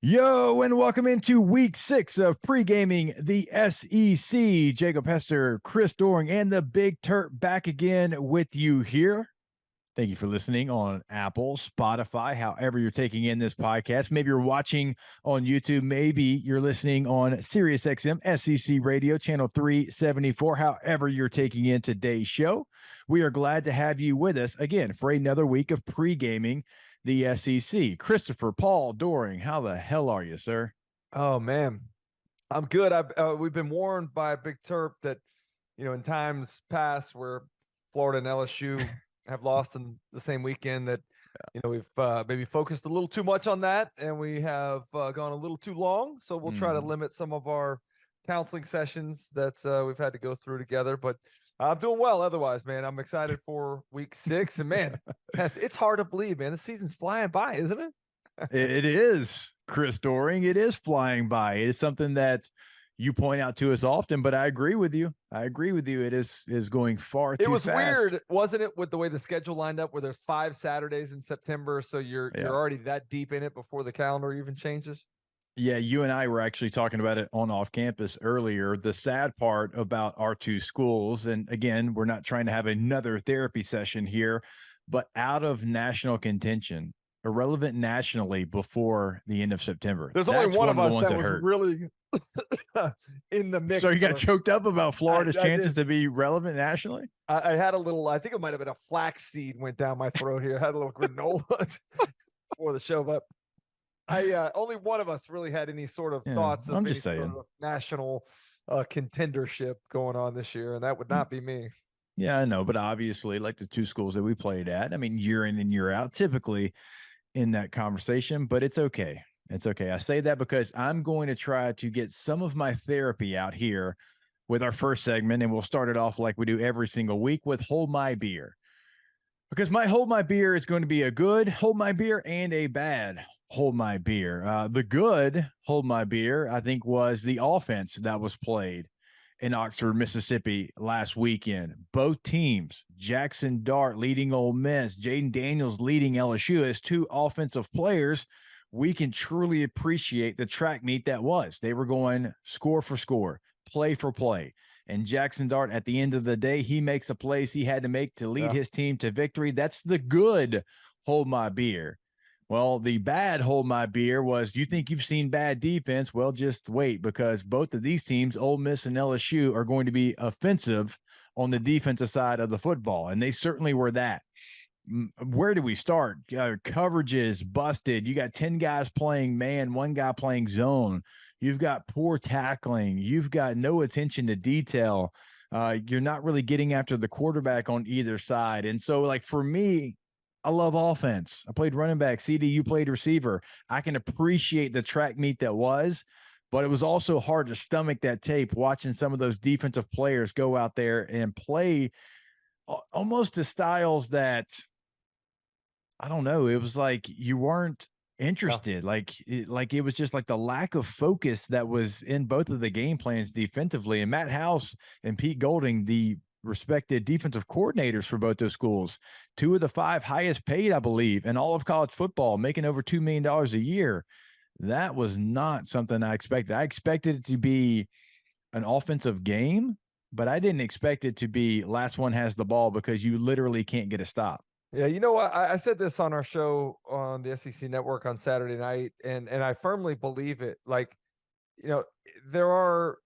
Yo, and welcome into week 6 of Pregaming the SEC. Jacob Hester, Chris Doring, and the Big Turk back again with you here. Thank you for listening on Apple, Spotify, however you're taking in this podcast. Maybe you're watching on YouTube. Maybe you're listening on SiriusXM, SEC Radio, channel 374, however you're taking in today's show. We are glad to have you with us again for another week of Pregaming the SEC. Christopher, Paul, Doring, how the hell are you, sir? Oh man, I'm good. We've been warned by Big Terp that, in times past where Florida and LSU have lost in the same weekend that, we've maybe focused a little too much on that and we have gone a little too long. So we'll try to limit some of our counseling sessions that we've had to go through together, but I'm doing well otherwise, man. I'm excited for week 6 and man, it's hard to believe, man. The season's flying by, isn't it? It is, Chris Doring. It is flying by. It is something that you point out to us often, but I agree with you. It is going far too fast. It was weird, wasn't it, with the way the schedule lined up where there's 5 Saturdays in September, so you're already that deep in it before the calendar even changes? Yeah, you and I were actually talking about it on off campus earlier. The sad part about our two schools, and again, we're not trying to have another therapy session here, but out of national contention, irrelevant nationally before the end of September. There's only one of us that was really in the mix. So you got choked up about Florida's chances to be relevant nationally? I had a little, I think it might have been a flax seed went down my throat here. I had a little granola before the show, but only one of us really had any sort of thoughts of any sort of national contendership going on this year, and that would not be me. Yeah, I know, but obviously, like the two schools that we played at, I mean, year in and year out, typically in that conversation, but it's okay. It's okay. I say that because I'm going to try to get some of my therapy out here with our first segment, and we'll start it off like we do every single week with Hold My Beer. Because my Hold My Beer is going to be a good Hold My Beer and a bad Hold My Beer. The good Hold My Beer, I think, was the offense that was played in Oxford, Mississippi last weekend. Both teams, Jackson Dart leading Ole Miss, Jaden Daniels leading LSU as two offensive players. We can truly appreciate the track meet that was. They were going score for score, play for play. And Jackson Dart, at the end of the day, he makes the plays he had to make to lead his team to victory. That's the good Hold My Beer. Well, the bad Hold My Beer was, you think you've seen bad defense? Well, just wait, because both of these teams, Ole Miss and LSU, are going to be offensive on the defensive side of the football, and they certainly were that. Where do we start? Coverages busted. You got 10 guys playing man, one guy playing zone. You've got poor tackling. You've got no attention to detail. You're not really getting after the quarterback on either side. And so, like, for me, I love offense. I played running back. CD, you played receiver. I can appreciate the track meet that was, but it was also hard to stomach that tape watching some of those defensive players go out there and play almost to styles that, I don't know. It was like you weren't interested. Yeah. Like it was just like the lack of focus that was in both of the game plans defensively. And Matt House and Pete Golding, the respected defensive coordinators for both those schools, 2 of the 5 highest paid, I believe, in all of college football, making over $2 million a year. That was not something I expected. I expected it to be an offensive game, but I didn't expect it to be last one has the ball, because you literally can't get a stop. Yeah, you know what? I said this on our show on the SEC Network on Saturday night, and I firmly believe it. Like, there are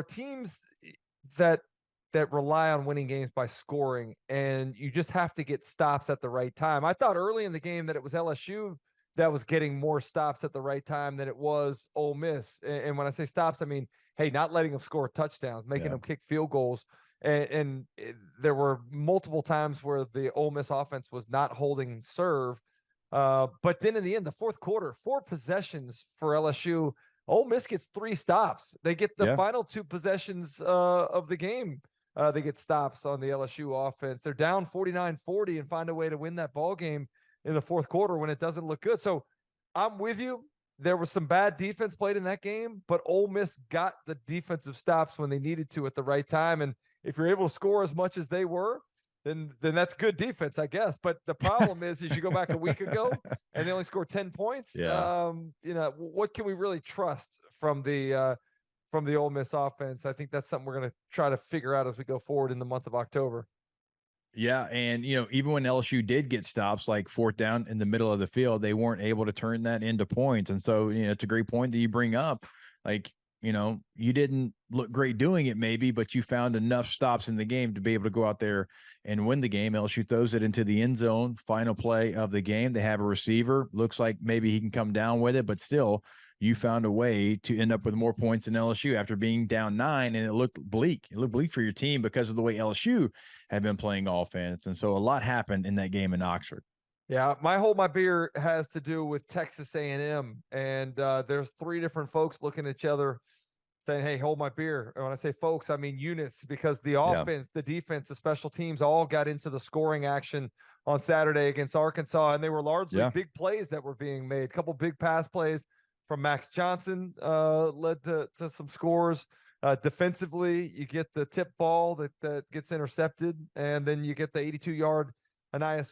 teams that rely on winning games by scoring, and you just have to get stops at the right time. I thought early in the game that it was LSU that was getting more stops at the right time than it was Ole Miss. And when I say stops, I mean, hey, not letting them score touchdowns, making them kick field goals. And there were multiple times where the Ole Miss offense was not holding serve. But then in the end, the fourth quarter, 4 possessions for LSU, Ole Miss gets 3 stops. They get the final 2 possessions of the game. They get stops on the LSU offense. They're down 49-40 and find a way to win that ball game in the fourth quarter when it doesn't look good. So I'm with you. There was some bad defense played in that game, but Ole Miss got the defensive stops when they needed to at the right time. And if you're able to score as much as they were, then that's good defense, I guess. But the problem is you go back a week ago and they only scored 10 points. Yeah. What can we really trust from the Ole Miss offense? I think that's something we're going to try to figure out as we go forward in the month of October. Yeah, and even when LSU did get stops, like fourth down in the middle of the field, they weren't able to turn that into points. And so, it's a great point that you bring up. Like, you didn't look great doing it, maybe, but you found enough stops in the game to be able to go out there and win the game. LSU throws it into the end zone, final play of the game. They have a receiver. Looks like maybe he can come down with it, but still, you found a way to end up with more points than LSU after being down 9, and it looked bleak. It looked bleak for your team because of the way LSU had been playing offense. And so a lot happened in that game in Oxford. Yeah, my hold my beer has to do with Texas A&M, and there's 3 different folks looking at each other saying, "Hey, hold my beer." And when I say folks, I mean units, because the Yeah. offense, the defense, the special teams all got into the scoring action on Saturday against Arkansas, and they were largely Yeah. big plays that were being made. A couple big pass plays from Max Johnson led to some scores. Defensively, you get the tip ball that gets intercepted, and then you get the 82-yard Anais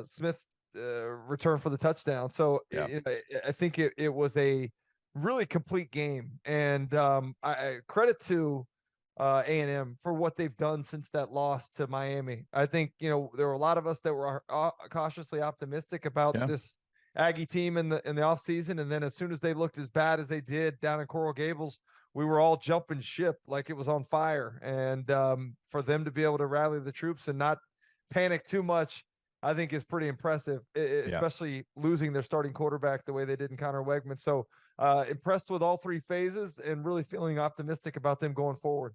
Smith return for the touchdown. So Yeah. I think it was a really complete game, and I credit to A&M for what they've done since that loss to Miami. I think there were a lot of us that were cautiously optimistic about Yeah. this Aggie team in the offseason, and then as soon as they looked as bad as they did down in Coral Gables, we were all jumping ship like it was on fire. And for them to be able to rally the troops and not panic too much, I think is pretty impressive, Yeah. especially losing their starting quarterback the way they did in Connor Wegman. So impressed with all 3 phases and really feeling optimistic about them going forward.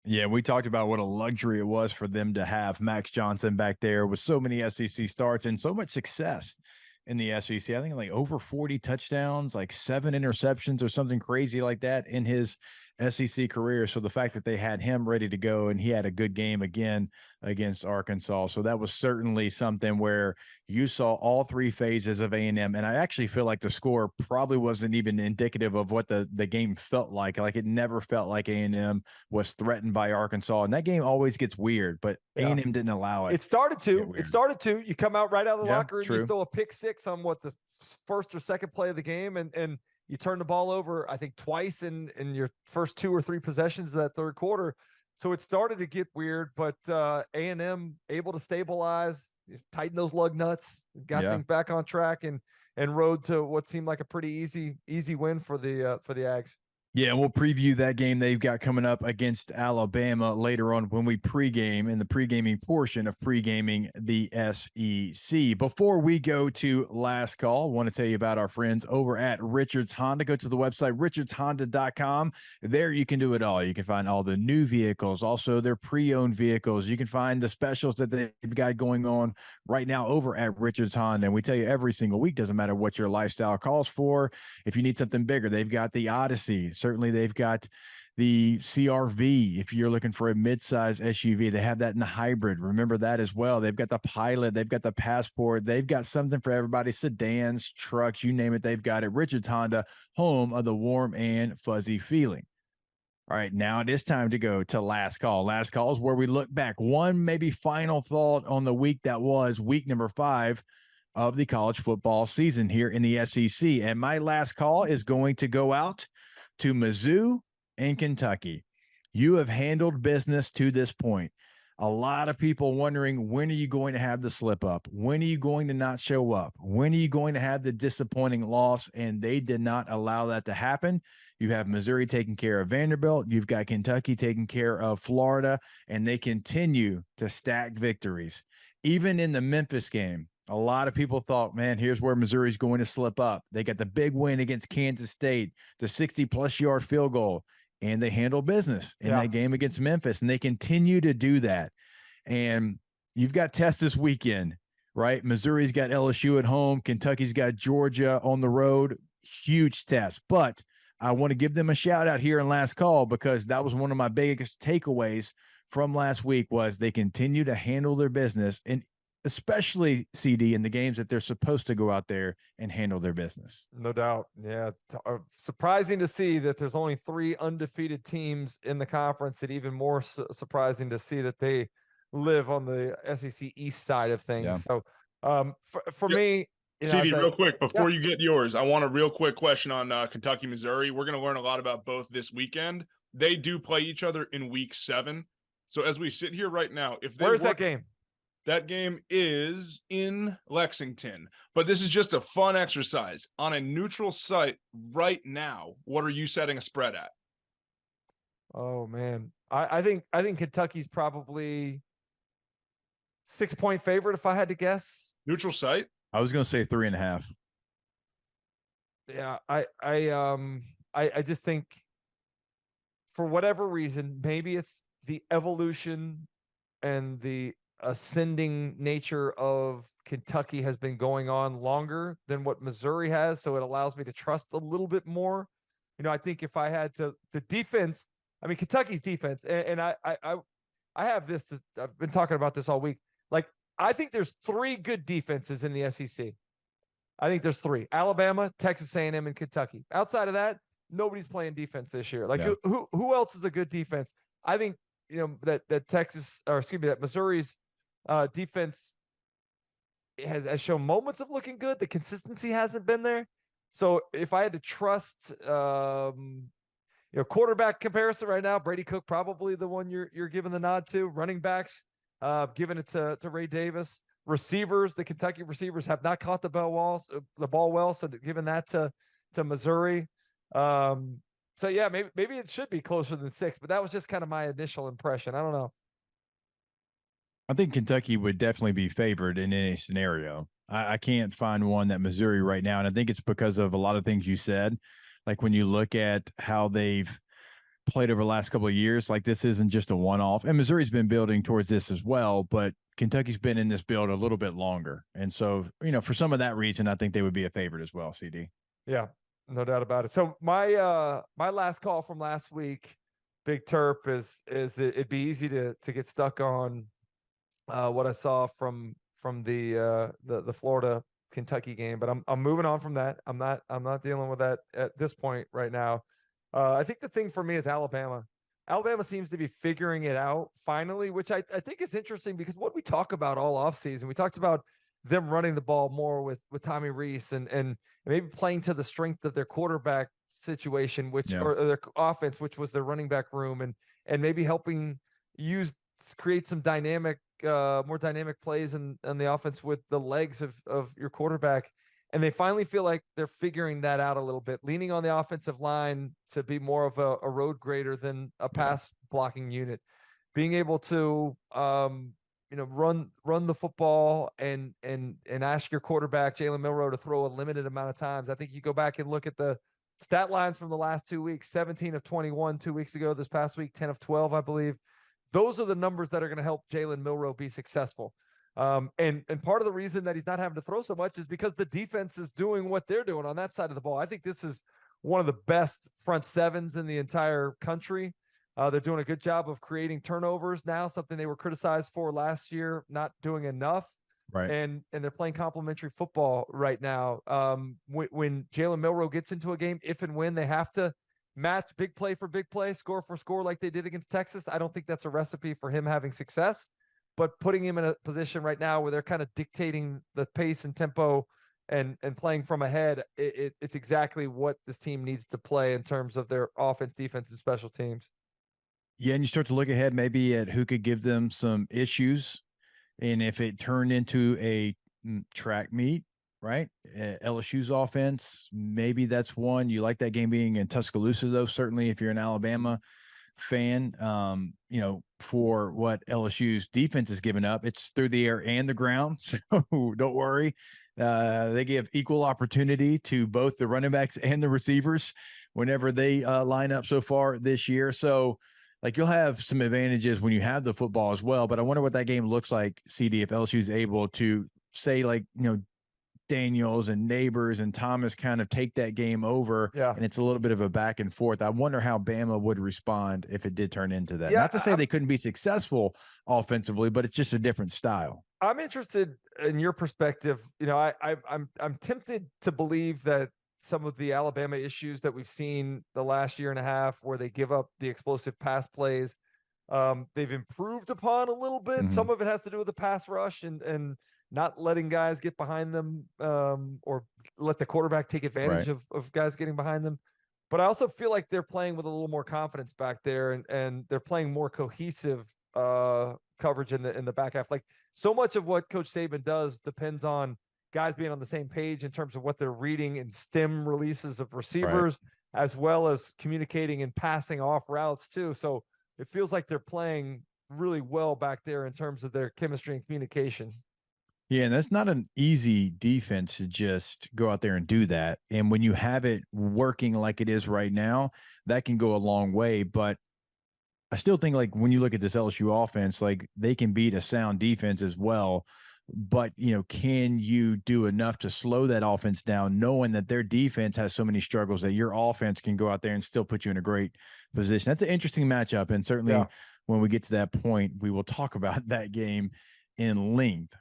Yeah, we talked about what a luxury it was for them to have Max Johnson back there with so many SEC starts and so much success in the SEC. I think like over 40 touchdowns, like 7 interceptions or something crazy like that in his SEC career. So the fact that they had him ready to go and he had a good game again against Arkansas. So that was certainly something where you saw all 3 phases of A&M. And I actually feel like the score probably wasn't even indicative of what the game felt like. Like it never felt like A&M was threatened by Arkansas. And that game always gets weird, but Yeah. A&M didn't allow it. It started to get to. weird. It started to. You come out right out of the Yeah, locker and you true. throw a pick 6 on what the first or second play of the game, and you turn the ball over, I think, twice in your first 2 or 3 possessions of that third quarter. So it started to get weird, but A&M able to stabilize, tighten those lug nuts, got Yeah. things back on track, and rode to what seemed like a pretty easy win for the Ags. Yeah, and we'll preview that game they've got coming up against Alabama later on when we pregame in the pregaming portion of pregaming the SEC. Before we go to last call, I want to tell you about our friends over at Richards Honda. Go to the website, richardshonda.com. There you can do it all. You can find all the new vehicles, also their pre-owned vehicles. You can find the specials that they've got going on right now over at Richards Honda. And we tell you every single week, doesn't matter what your lifestyle calls for. If you need something bigger, they've got the Odyssey. Certainly, they've got the CRV. If you're looking for a midsize SUV, they have that in the hybrid. Remember that as well. They've got the Pilot. They've got the Passport. They've got something for everybody. Sedans, trucks, you name it. They've got it. Richards Honda, home of the warm and fuzzy feeling. All right, now it is time to go to last call. Last call is where we look back. One maybe final thought on the week that was week number 5 of the college football season here in the SEC. And my last call is going to go out to Mizzou and Kentucky. You have handled business to this point. A lot of people wondering, when are you going to have the slip up? When are you going to not show up? When are you going to have the disappointing loss? And they did not allow that to happen. You have Missouri taking care of Vanderbilt. You've got Kentucky taking care of Florida, and they continue to stack victories. Even in the Memphis game, a lot of people thought, man, here's where Missouri's going to slip up. They got the big win against Kansas State, the 60-plus yard field goal, and they handled business in that game against Memphis, and they continue to do that. And you've got tests this weekend, right? Missouri's got LSU at home. Kentucky's got Georgia on the road. Huge test. But I want to give them a shout out here in last call, because that was one of my biggest takeaways from last week was they continue to handle their business, and especially CD in the games that they're supposed to go out there and handle their business. No doubt. Yeah. Surprising to see that there's only 3 undefeated teams in the conference, and even more surprising to see that they live on the SEC East side of Yeah. things. So for Yep. me, CD, real quick, before yeah. you get yours, I want a real quick question on Kentucky, Missouri. We're going to learn a lot about both this weekend. They do play each other in week 7. So as we sit here right now, if they Where's that game? That game is in Lexington, but this is just a fun exercise on a neutral site right now. What are you setting a spread at? Oh man, I think Kentucky's probably 6-point favorite if I had to guess. Neutral site? I was going to say 3.5. Yeah, I just think for whatever reason, maybe it's the evolution and the ascending nature of Kentucky has been going on longer than what Missouri has, so it allows me to trust a little bit more. I think if I had to, the defense, I mean Kentucky's defense, and I have this. I've been talking about this all week. Like I think there's 3 good defenses in the SEC. I think there's 3: Alabama, Texas A&M, and Kentucky. Outside of that, nobody's playing defense this year. Like who else is a good defense? I think that Missouri's defense has shown moments of looking good. The consistency hasn't been there. So if I had to trust, quarterback comparison right now, Brady Cook probably the one you're giving the nod to. Running backs, giving it to Ray Davis. Receivers, the Kentucky receivers have not caught the ball well, so giving that to Missouri. So yeah, maybe it should be closer than 6, but that was just kind of my initial impression. I don't know. I think Kentucky would definitely be favored in any scenario. I can't find one that Missouri right now, and I think it's because of a lot of things you said. Like when you look at how they've played over the last couple of years, like this isn't just a one-off. And Missouri's been building towards this as well, but Kentucky's been in this build a little bit longer. And so, for some of that reason, I think they would be a favorite as well, CD. Yeah, no doubt about it. So my last call from last week, Big Terp, is it'd be easy to get stuck on what I saw from the Florida Kentucky game, but I'm moving on from that. I'm not dealing with that at this point right now. I think the thing for me is Alabama. Alabama seems to be figuring it out finally, which I think is interesting because what we talk about all offseason, we talked about them running the ball more with Tommy Rees and maybe playing to the strength of their quarterback situation, or their offense, which was their running back room, and maybe helping create some more dynamic plays on the offense with the legs of your quarterback. And they finally feel like they're figuring that out a little bit, leaning on the offensive line to be more of a road grader than a pass blocking unit, being able to, run the football and ask your quarterback, Jalen Milroe, to throw a limited amount of times. I think you go back and look at the stat lines from the last 2 weeks, 17 of 21 2 weeks ago, this past week, 10 of 12, I believe. Those are the numbers that are going to help Jalen Milroe be successful. And part of the reason that he's not having to throw so much is because the defense is doing what they're doing on that side of the ball. I think this is one of the best front sevens in the entire country. They're doing a good job of creating turnovers now, something they were criticized for last year, not doing enough. Right. And they're playing complementary football right now. When Jalen Milroe gets into a game, if and when they have to match big play for big play, score for score like they did against Texas, I don't think that's a recipe for him having success. But putting him in a position right now where they're kind of dictating the pace and tempo and playing from ahead, it's exactly what this team needs to play in terms of their offense, defense, and special teams. Yeah, and you start to look ahead maybe at who could give them some issues. And if it turned into a track meet, right? LSU's offense, maybe that's one. You like that game being in Tuscaloosa, though, certainly if you're an Alabama fan, for what LSU's defense has given up. It's through the air and the ground, so don't worry. They give equal opportunity to both the running backs and the receivers whenever they line up so far this year. So, like, you'll have some advantages when you have the football as well. But I wonder what that game looks like, CD, if LSU is able to say, like, Daniels and Neighbors and Thomas kind of take that game over, and it's a little bit of a back and forth. I wonder how Bama would respond if it did turn into that. Not to say they couldn't be successful offensively, but it's just a different style. I'm interested in your perspective. I'm tempted to believe that some of the Alabama issues that we've seen the last year and a half, where they give up the explosive pass plays, they've improved upon a little bit. Mhm. Some of it has to do with the pass rush and not letting guys get behind them, or let the quarterback take advantage Right. of guys getting behind them. But I also feel like they're playing with a little more confidence back there, and they're playing more cohesive coverage in the back half. Like, so much of what Coach Saban does depends on guys being on the same page in terms of what they're reading in stem releases of receivers, as well as communicating and passing off routes too. So it feels like they're playing really well back there in terms of their chemistry and communication. Yeah, and that's not an easy defense to just go out there and do that. And when you have it working like it is right now, that can go a long way. But I still think, like, when you look at this LSU offense, like, they can beat a sound defense as well. But, can you do enough to slow that offense down, knowing that their defense has so many struggles that your offense can go out there and still put you in a great position? That's an interesting matchup. And certainly when we get to that point, we will talk about that game in length.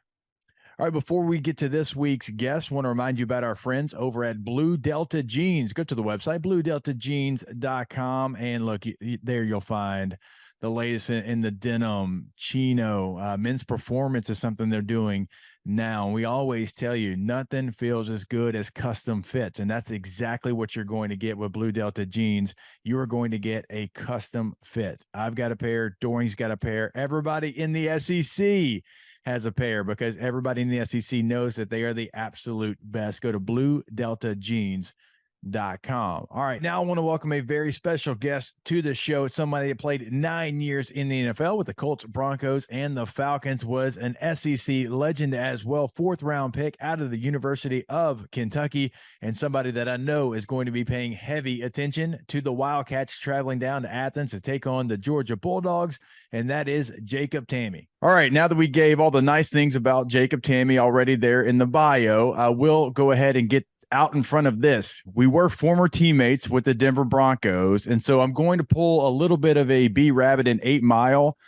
All right, before we get to this week's guest, I want to remind you about our friends over at Blue Delta Jeans. Go to the website, bluedeltajeans.com, and look, there you'll find the latest in the denim, chino. Men's performance is something they're doing now. And we always tell you, nothing feels as good as custom fits, and that's exactly what you're going to get with Blue Delta Jeans. You are going to get a custom fit. I've got a pair. Dorian's got a pair. Everybody in the SEC has a pair, because everybody in the SEC knows that they are the absolute best. Go to bluedeltajeans.com. All right, now I want to welcome a very special guest to the show. It's somebody that played 9 years in the NFL with the Colts, Broncos, and the Falcons, was an SEC legend as well, 4th-round pick out of the University of Kentucky, and somebody that I know is going to be paying heavy attention to the Wildcats traveling down to Athens to take on the Georgia Bulldogs, and that is Jacob Tamme. All right, now that we gave all the nice things about Jacob Tamme already there in the bio, we'll go ahead and get out in front of this. We were former teammates with the Denver Broncos, and so I'm going to pull a little bit of a B Rabbit in 8 Mile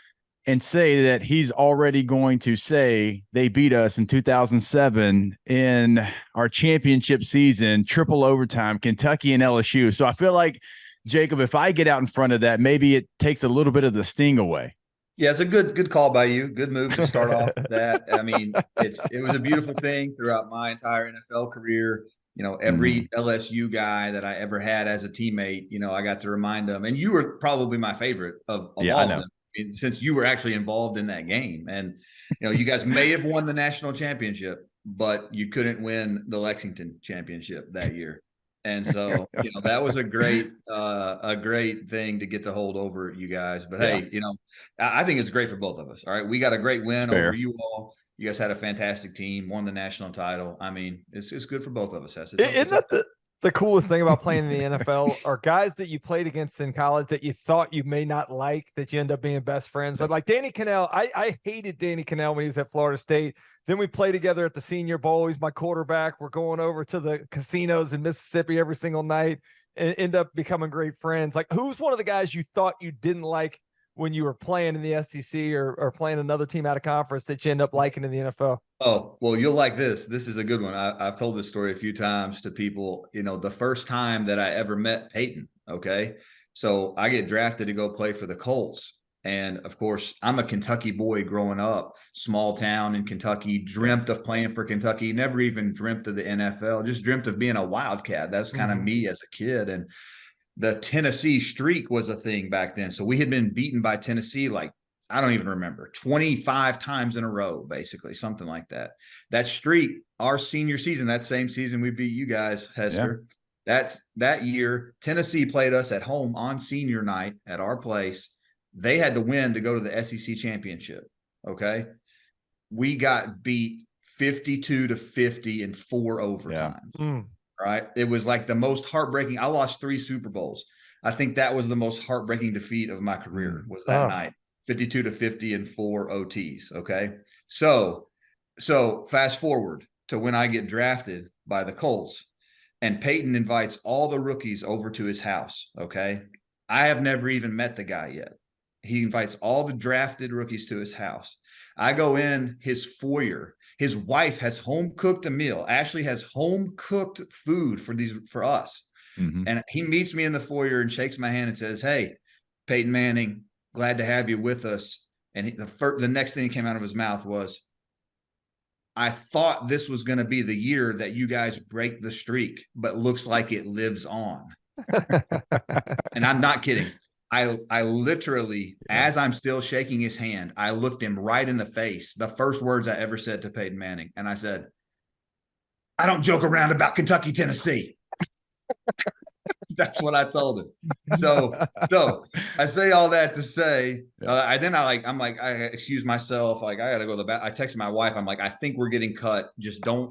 and say that he's already going to say they beat us in 2007 in our championship season, triple overtime, Kentucky and LSU. So I feel like, Jacob, if I get out in front of that, maybe it takes a little bit of the sting away. Yeah, it's a good call by you. Good move to start off with that. I mean, it was a beautiful thing throughout my entire NFL career. Every LSU guy that I ever had as a teammate, I got to remind them. And you were probably my favorite of all of them, since you were actually involved in that game. And, you guys may have won the national championship, but you couldn't win the Lexington championship that year. And so, that was a great thing to get to hold over you guys. But hey, I think it's great for both of us. All right. We got a great win over you all. You guys had a fantastic team, won the national title. I mean, it's good for both of us. Isn't that the coolest thing about playing in the NFL? Are guys that you played against in college that you thought you may not like, that you end up being best friends. But like Danny Cannell, I hated Danny Cannell when he was at Florida State. Then we play together at the Senior Bowl. He's my quarterback. We're going over to the casinos in Mississippi every single night and end up becoming great friends. Like, who's one of the guys you thought you didn't like when you were playing in the SEC or playing another team out of conference that you end up liking in the NFL? Oh, well, you'll like this. This is a good one. I've told this story a few times to people. The first time that I ever met Peyton, okay? So I get drafted to go play for the Colts. And, of course, I'm a Kentucky boy growing up, small town in Kentucky, dreamt of playing for Kentucky, never even dreamt of the NFL, just dreamt of being a Wildcat. That's kind of me as a kid. And the Tennessee streak was a thing back then. So we had been beaten by Tennessee, like, I don't even remember, 25 times in a row, basically, something like that. That streak, our senior season, that same season we beat you guys, Hester, that's that year. Tennessee played us at home on senior night at our place. They had to win to go to the SEC championship, okay? We got beat 52-50 in 4 overtimes. Right. It was like the most heartbreaking. I lost 3 Super Bowls. I think that was the most heartbreaking defeat of my career, was that night, 52-50 in 4 OTs. Okay. So fast forward to when I get drafted by the Colts, and Peyton invites all the rookies over to his house. Okay. I have never even met the guy yet. He invites all the drafted rookies to his house. I go in his foyer. His wife has home cooked a meal. Ashley has home cooked food for us. And he meets me in the foyer and shakes my hand and says, "Hey, Peyton Manning, glad to have you with us. And the next thing that came out of his mouth was, I thought this was going to be the year that you guys break the streak, but looks like it lives on. And I'm not kidding. I literally, as I'm still shaking his hand, I looked him right in the face. The first words I ever said to Peyton Manning. And I said, I don't joke around about Kentucky, Tennessee. That's what I told him. So I say all that to say, I excuse myself. Like, I got to go to the back. I texted my wife. I'm like, I think we're getting cut. Don't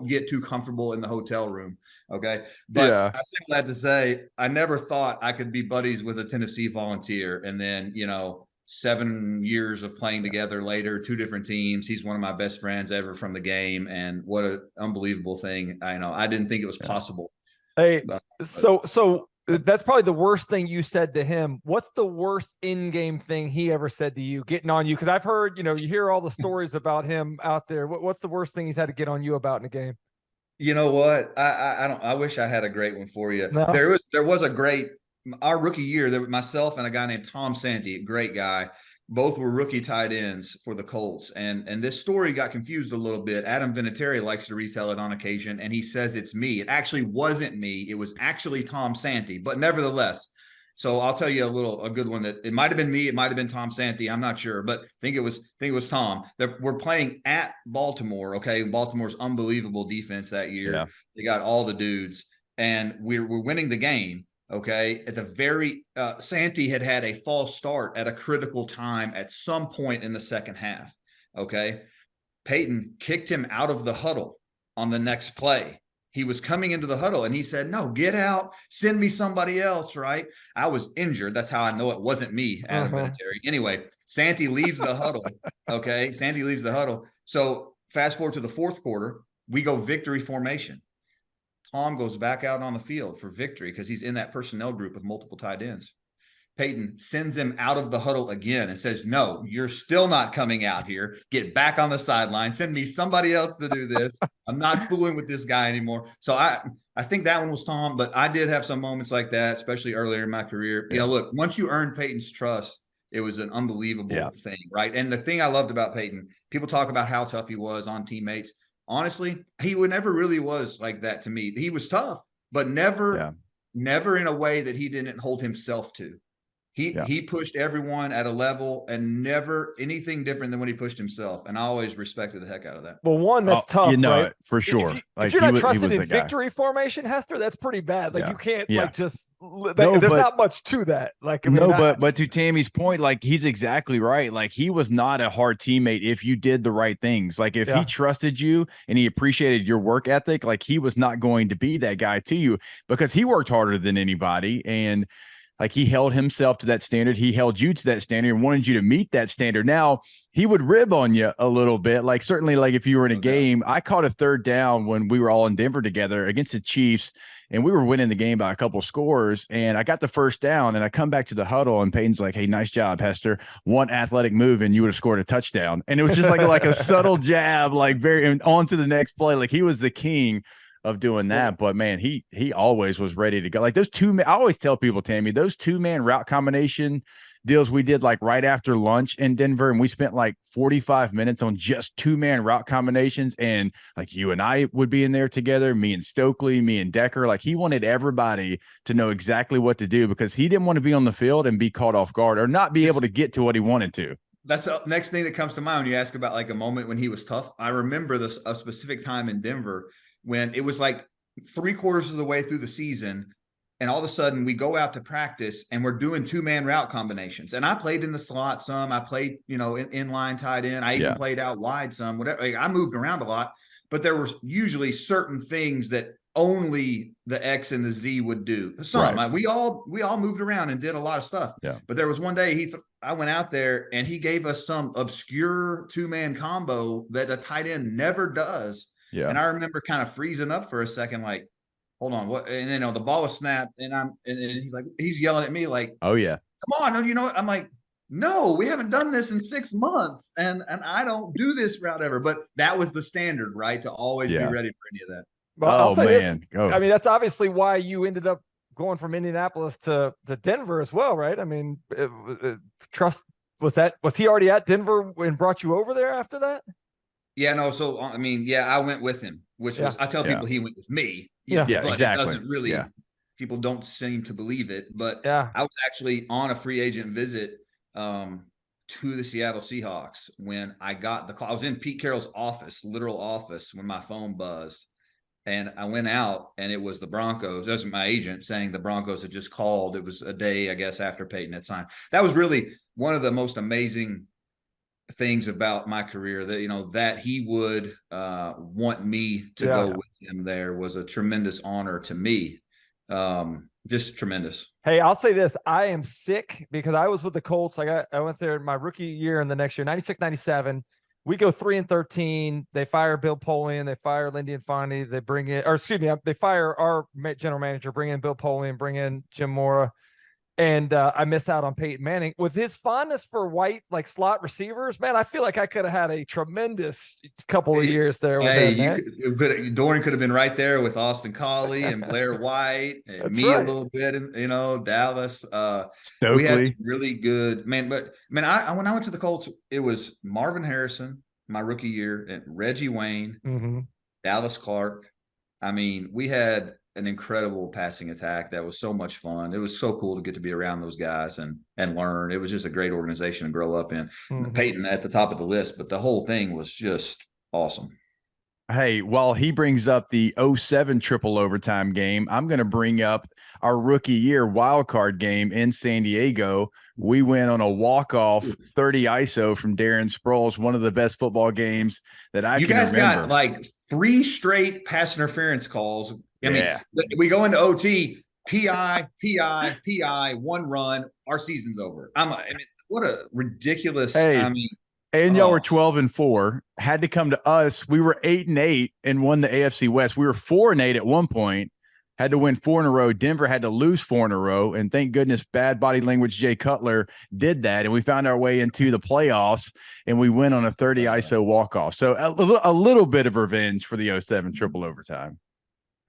get too comfortable in the hotel room. Okay. But I say all that to say, I never thought I could be buddies with a Tennessee Volunteer. And then, 7 years of playing together later, 2 different teams. He's one of my best friends ever from the game. And what an unbelievable thing. I didn't think it was possible. Hey, so that's probably the worst thing you said to him. What's the worst in-game thing he ever said to you, getting on you? Because I've heard, you hear all the stories about him out there. What's the worst thing he's had to get on you about in a game? You know what? I wish I had a great one for you. No? There was a great, our rookie year, there was myself and a guy named Tom Santee, a great guy. Both were rookie tight ends for the Colts. And this story got confused a little bit. Adam Vinatieri likes to retell it on occasion, and he says it's me. It actually wasn't me. It was actually Tom Santee, but nevertheless. So I'll tell you a good one that it might have been me. It might have been Tom Santee. I'm not sure, but I think it was Tom. We're playing at Baltimore. Okay. Baltimore's unbelievable defense that year. Yeah. They got all the dudes, and we're winning the game. Okay. At the very, Santee had a false start at a critical time at some point in the second half. Okay. Peyton kicked him out of the huddle on the next play. He was coming into the huddle and he said, no, get out, send me somebody else. Right. I was injured. That's how I know it wasn't me, Adam Vinatieri. Anyway, Santee leaves the huddle. Okay. Santee leaves the huddle. So fast forward to the fourth quarter, we go victory formation. Tom goes back out on the field for victory because he's in that personnel group with multiple tight ends. Peyton sends him out of the huddle again and says, no, you're still not coming out here. Get back on the sideline. Send me somebody else to do this. I'm not fooling with this guy anymore. So I think that one was Tom, but I did have some moments like that, especially earlier in my career. Yeah. Look, once you earn Peyton's trust, it was an unbelievable thing, right? And the thing I loved about Peyton, people talk about how tough he was on teammates. Honestly, he never really was like that to me. He was tough, but never in a way that he didn't hold himself to. He pushed everyone at a level and never anything different than when he pushed himself. And I always respected the heck out of that. Well, one, that's tough, right? For sure. If you're not trusted in victory formation, Hester, that's pretty bad. Like you can't there's not much to that. Like, but to Tammy's point, like he's exactly right. Like he was not a hard teammate if you did the right things. Like if he trusted you and he appreciated your work ethic, like he was not going to be that guy to you because he worked harder than anybody. And like he held himself to that standard. He held you to that standard and wanted you to meet that standard. Now he would rib on you a little bit. Like certainly like if you were in a game, I caught a third down when we were all in Denver together against the Chiefs and we were winning the game by a couple scores. And I got the first down and I come back to the huddle and Peyton's like, hey, nice job, Hester. One athletic move and you would have scored a touchdown. And it was just like a subtle jab, like very on to the next play. Like he was the king of doing that, but man, he always was ready to go. Like those I always tell people, Tammy, those 2-man route combination deals we did like right after lunch in Denver, and we spent like 45 minutes on just 2-man route combinations, and like you and I would be in there together, me and Stokely, me and Decker. Like he wanted everybody to know exactly what to do because he didn't want to be on the field and be caught off guard or not be able to get to what he wanted to. That's the next thing that comes to mind when you ask about like a moment when he was tough. I remember a specific time in Denver when it was like 3/4 of the way through the season, and all of a sudden we go out to practice and we're doing 2-man route combinations. And I played in the slot some, I played, in line tight end. I even played out wide some, whatever. Like, I moved around a lot, but there were usually certain things that only the X and the Z would do. Some, like, we all moved around and did a lot of stuff. Yeah. But there was one day I went out there and he gave us some obscure 2-man combo that a tight end never does. Yeah. And I remember kind of freezing up for a second, like, hold on, what? And then the ball was snapped, and he's yelling at me like, "Oh yeah, come on!" I'm like, "No, we haven't done this in 6 months, and I don't do this route ever." But that was the standard, right? To always be ready for any of that. Well, I mean, that's obviously why you ended up going from Indianapolis to Denver as well, right? I mean, Trust, was he already at Denver and brought you over there after that? Yeah, no. So I mean, yeah, I went with him, which was, I tell people he went with me. Yeah. Yeah, but exactly. It doesn't really. Yeah. People don't seem to believe it, but Yeah. I was actually on a free agent visit to the Seattle Seahawks when I got the call. I was in Pete Carroll's office, literal office, when my phone buzzed. And I went out, and it was the Broncos. That was my agent saying the Broncos had just called. It was a day, I guess, after Peyton had signed. That was really one of the most amazing things about my career, that, you know, that he would want me to go with him there was a tremendous honor to me. Just tremendous. Hey, I'll say this. I am sick because I was with the Colts. I went there my rookie year, and the next year, 96, 97. We go 3-13. They fire Bill Polian. They fire Lindy and Fondy. They bring in, or excuse me, they fire our general manager, bring in Bill Polian, bring in Jim Mora. And I miss out on Peyton Manning. With his fondness for white, like, slot receivers, man, I feel like I could have had a tremendous couple of years there with him, man. Dorian could have been right there with Austin Collie and Blair White and me a little bit, and, you know, Dallas. We had some really good, man. But, man, when I went to the Colts, it was Marvin Harrison, my rookie year, and Reggie Wayne, Dallas Clark. I mean, we had an incredible passing attack that was so much fun. It was so cool to get to be around those guys and learn. It was just a great organization to grow up in. Peyton at the top of the list, but the whole thing was just awesome. Hey, while he brings up the 07 triple overtime game, I'm going to bring up our rookie year wild card game in San Diego. We went on a walk-off 30 ISO from Darren Sproles, one of the best football games that I can remember. You guys got like 3 straight pass interference calls. I mean, we go into OT, PI, 1 run, our season's over. I mean, what a ridiculous. And y'all were 12-4, had to come to us. We were 8-8 and won the AFC West. We were 4-8 at one point, had to win 4 in a row. Denver had to lose 4 in a row. And thank goodness bad body language Jay Cutler did that. And we found our way into the playoffs, and we went on a 30 ISO walk-off. So a little bit of revenge for the 07 triple overtime.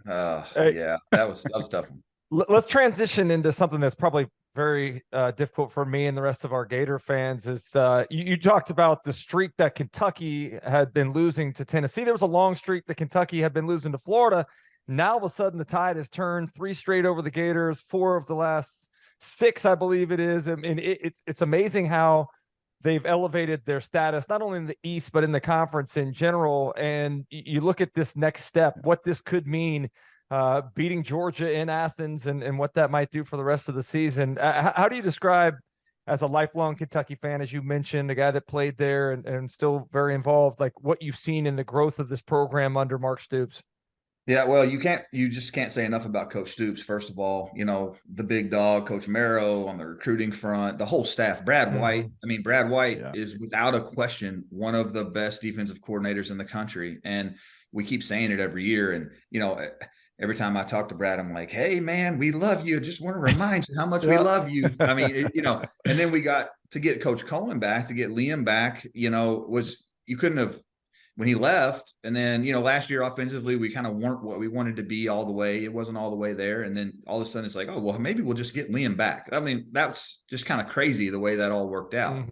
Yeah, that was a tough one. Let's transition into something that's probably very difficult for me and the rest of our Gator fans. Is you talked about the streak that Kentucky had been losing to Tennessee. There was a long streak that Kentucky had been losing to Florida. Now, all of a sudden, the tide has turned, 3 straight over the Gators, 4 of the last 6, I believe it is. I mean, it's amazing how they've elevated their status, not only in the East, but in the conference in general. And you look at this next step, what this could mean, beating Georgia in Athens, and what that might do for the rest of the season. How do you describe, as a lifelong Kentucky fan, as you mentioned, a guy that played there and still very involved, like what you've seen in the growth of this program under Mark Stoops? Yeah, well, you just can't say enough about Coach Stoops. First of all, you know, the big dog, Coach Marrow on the recruiting front, the whole staff, Brad White. I mean, Brad White is without a question one of the best defensive coordinators in the country. And we keep saying it every year. And, you know, every time I talk to Brad, I'm like, hey, man, we love you. Just want to remind you how much we love you. I mean, you know, and then we got to get Coach Cohen back, to get Liam back, you know, you couldn't have, when he left. And then, you know, last year offensively, we kind of weren't what we wanted to be all the way. It wasn't all the way there. And then all of a sudden it's like, oh, well, maybe we'll just get Liam back. I mean, that's just kind of crazy the way that all worked out.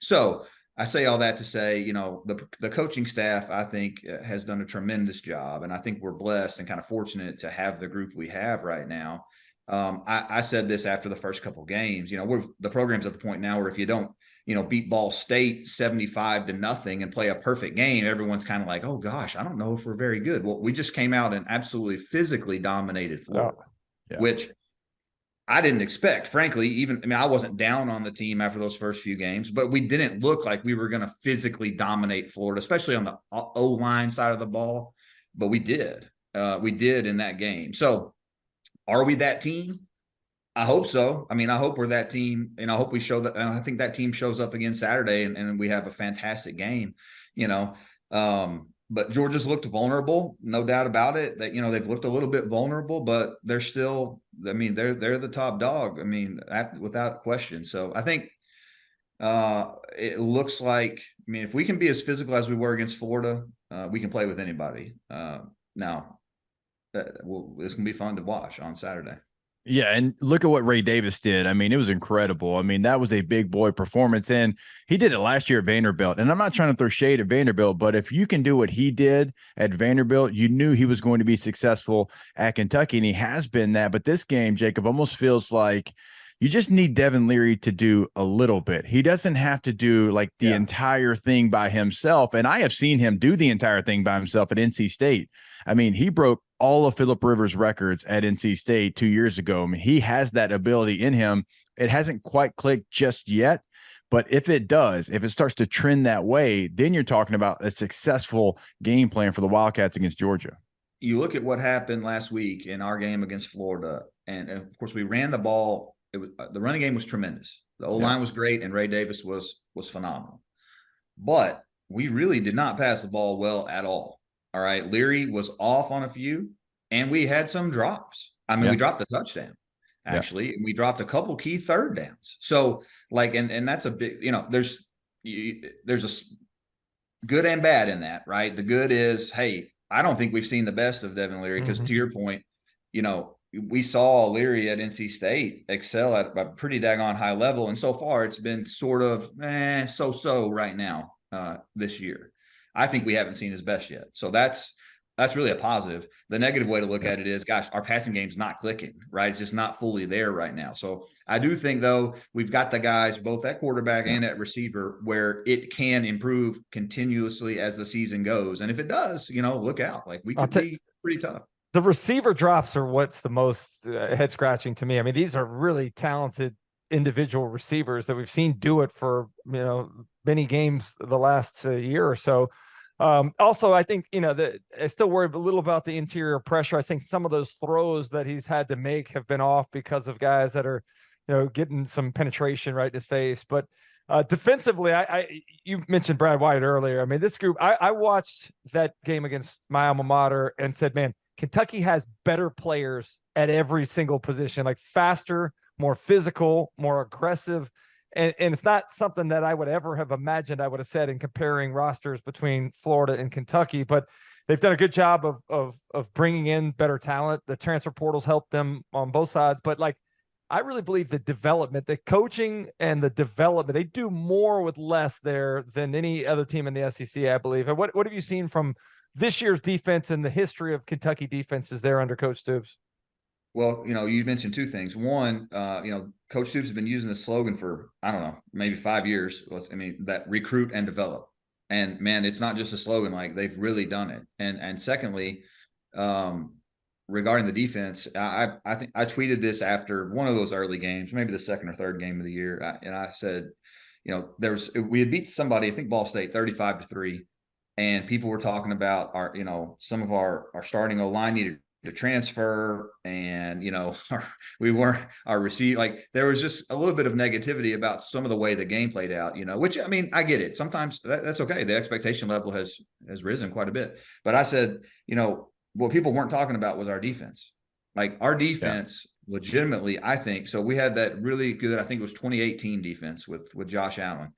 So I say all that to say, you know, the coaching staff, I think, has done a tremendous job. And I think we're blessed and kind of fortunate to have the group we have right now. I said this after the first couple of games, you know, the program's at the point now where if you don't, you know, beat Ball State 75-0 and play a perfect game, everyone's kind of like, oh gosh, I don't know if we're very good. Well, we just came out and absolutely physically dominated Florida, which I didn't expect, frankly. I wasn't down on the team after those first few games, but we didn't look like we were going to physically dominate Florida, especially on the O-line side of the ball. But we did. We did in that game. So are we that team? I hope so. I mean, I hope we're that team, and I hope we show that. And I think that team shows up again Saturday, and we have a fantastic game, you know. But Georgia's looked vulnerable, no doubt about it. That, you know, they've looked a little bit vulnerable, but they're still, I mean, they're the top dog. I mean, without question. So I think it looks like, I mean, if we can be as physical as we were against Florida, we can play with anybody. Now, it's gonna be fun to watch on Saturday. Yeah, and look at what Ray Davis did. I mean, it was incredible. I mean, that was a big boy performance, and he did it last year at Vanderbilt. And I'm not trying to throw shade at Vanderbilt, but if you can do what he did at Vanderbilt, you knew he was going to be successful at Kentucky, and he has been that. But this game, Jacob, almost feels like you just need Devin Leary to do a little bit. He doesn't have to do like the entire thing by himself. And I have seen him do the entire thing by himself at NC State. I mean, he broke all of Philip Rivers' records at NC State 2 years ago. I mean, he has that ability in him. It hasn't quite clicked just yet, but if it does, if it starts to trend that way, then you're talking about a successful game plan for the Wildcats against Georgia. You look at what happened last week in our game against Florida, and of course we ran the ball. It was, the running game was tremendous. The O-line was great, and Ray Davis was phenomenal. But we really did not pass the ball well at all. All right, Leary was off on a few, and we had some drops. I mean, we dropped a touchdown, actually, and we dropped a couple key third downs. So, like, and that's a big, there's a good and bad in that, right? The good is, hey, I don't think we've seen the best of Devin Leary because, to your point, we saw Leary at NC State excel at a pretty daggone high level, and so far it's been sort of so-so right now this year. I think we haven't seen his best yet. So that's really a positive. The negative way to look at it is, gosh, our passing game's not clicking, right? It's just not fully there right now. So I do think, though, we've got the guys both at quarterback and at receiver where it can improve continuously as the season goes. And if it does, look out. Like, we could be pretty tough. The receiver drops are what's the most head scratching to me. I mean, these are really talented individual receivers that we've seen do it for, many games the last year or so. Also, I think, I still worry a little about the interior pressure. I think some of those throws that he's had to make have been off because of guys that are, getting some penetration right in his face. But defensively, you mentioned Brad White earlier. I mean, this group, I watched that game against my alma mater and said, man, Kentucky has better players at every single position, like faster, more physical, more aggressive. And it's not something that I would ever have imagined I would have said in comparing rosters between Florida and Kentucky, but they've done a good job of bringing in better talent. The transfer portals helped them on both sides, but I really believe the development, the coaching and the development, they do more with less there than any other team in the SEC, I believe. And what have you seen from this year's defense and the history of Kentucky defenses there under Coach Stoops? Well, you mentioned two things. One, Coach Stoops has been using this slogan for, I don't know, maybe 5 years. That recruit and develop. And man, it's not just a slogan, like they've really done it. And secondly, regarding the defense, I think I tweeted this after one of those early games, maybe the second or third game of the year. And I said, we had beat somebody, I think Ball State 35-3. And people were talking about some of our starting O-line needed to transfer, and our receive, like there was just a little bit of negativity about some of the way the game played out, which, I mean, I get it. Sometimes that's okay. The expectation level has risen quite a bit. But I said, what people weren't talking about was our defense. Like, our defense legitimately, I think. So we had that really good, I think it was 2018 defense with Josh Allen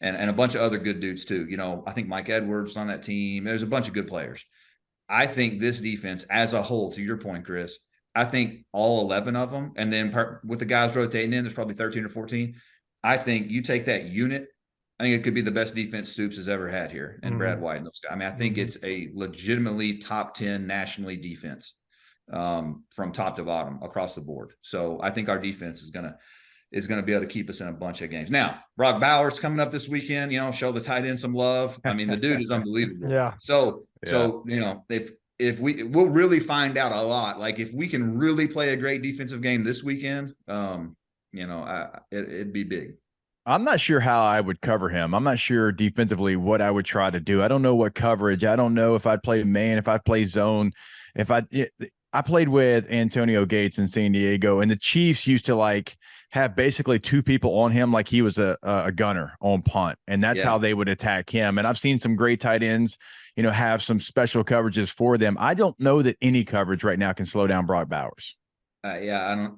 and a bunch of other good dudes too. I think Mike Edwards on that team. There's a bunch of good players. I think this defense as a whole, to your point, Chris, I think all 11 of them, and then with the guys rotating in, there's probably 13 or 14. I think you take that unit, I think it could be the best defense Stoops has ever had here, and Brad White and those guys. I mean, I think it's a legitimately top 10 nationally defense from top to bottom across the board. So I think our defense is going to be able to keep us in a bunch of games. Now, Brock Bowers coming up this weekend, show the tight end some love. I mean, the dude is unbelievable. So, if we'll really find out a lot. Like, if we can really play a great defensive game this weekend, it'd be big. I'm not sure how I would cover him. I'm not sure defensively what I would try to do. I don't know what coverage. I don't know if I'd play man, if I'd play zone, I played with Antonio Gates in San Diego, and the Chiefs used to have basically two people on him like he was a gunner on punt, and that's how they would attack him. And I've seen some great tight ends, have some special coverages for them. I don't know that any coverage right now can slow down Brock Bowers. Some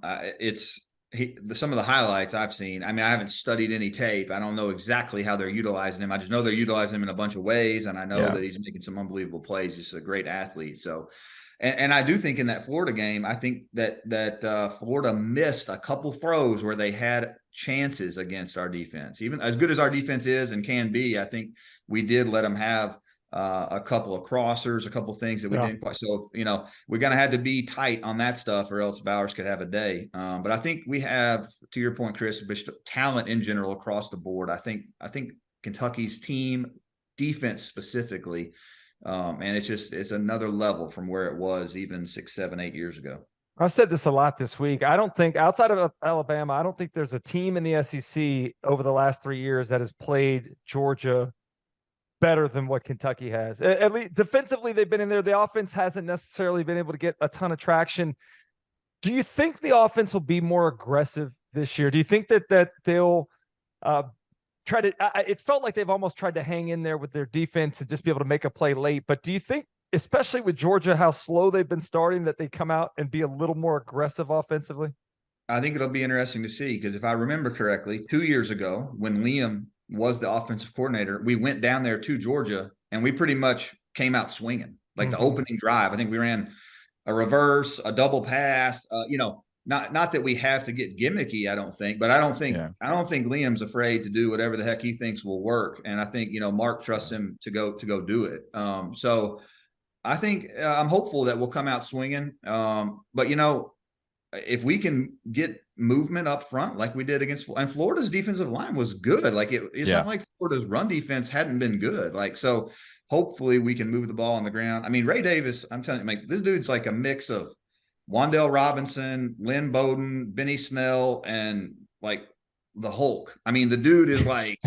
of the highlights I've seen, I mean, I haven't studied any tape. I don't know exactly how they're utilizing him. I just know they're utilizing him in a bunch of ways, and I know that he's making some unbelievable plays. He's just a great athlete. So And I do think in that Florida game, I think that Florida missed a couple throws where they had chances against our defense. Even as good as our defense is and can be, I think we did let them have a couple of crossers, a couple of things that we didn't quite. So, we're going to have to be tight on that stuff or else Bowers could have a day. But I think we have, to your point, Chris, talent in general across the board. I think Kentucky's team, defense specifically, and it's another level from where it was even 6, 7, 8 years ago. I've said this a lot this week. I don't think, outside of Alabama, I don't think there's a team in the SEC over the last 3 years that has played Georgia better than what Kentucky has. At least defensively, they've been in there. The offense hasn't necessarily been able to get a ton of traction. Do you think the offense will be more aggressive this year? Do you think that they'll try to, it felt like they've almost tried to hang in there with their defense and just be able to make a play late. But do you think, especially with Georgia, how slow they've been starting, that they come out and be a little more aggressive offensively? I think it'll be interesting to see, because if I remember correctly, 2 years ago when Liam was the offensive coordinator, we went down there to Georgia and we pretty much came out swinging. Like the opening drive, I think we ran a reverse, a double pass, not that we have to get gimmicky, I don't think, but I don't think Liam's afraid to do whatever the heck he thinks will work. And I think, Mark trusts him to go do it. So I think I'm hopeful that we'll come out swinging. But if we can get movement up front like we did against, and Florida's defensive line was good. Like it's not like Florida's run defense hadn't been good. Like, so hopefully we can move the ball on the ground. I mean, Ray Davis, I'm telling you, this dude's like a mix of Wan'Dale Robinson, Lynn Bowden, Benny Snell, and like the Hulk. I mean, the dude is like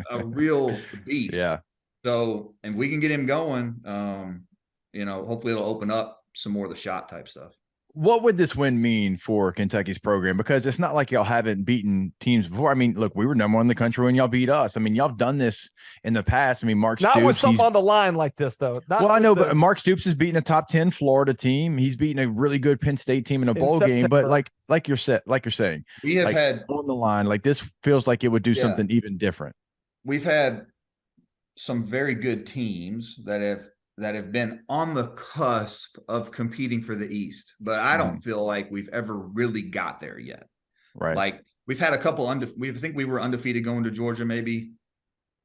a real beast. Yeah. So, and we can get him going, hopefully it'll open up some more of the shot type stuff. What would this win mean for Kentucky's program? Because it's not like y'all haven't beaten teams before. I mean, look, we were number 1 in the country when y'all beat us. I mean, y'all have done this in the past. I mean, Mark Stoops. Not with something on the line like this, though. Well, I know, but Mark Stoops has beaten a top 10 Florida team. He's beaten a really good Penn State team in a bowl game. But like you're saying, we have had on the line, like this feels like it would do something even different. We've had some very good teams that have been on the cusp of competing for the East, but I don't feel like we've ever really got there yet. Right. Like we've had a couple I think we were undefeated going to Georgia, maybe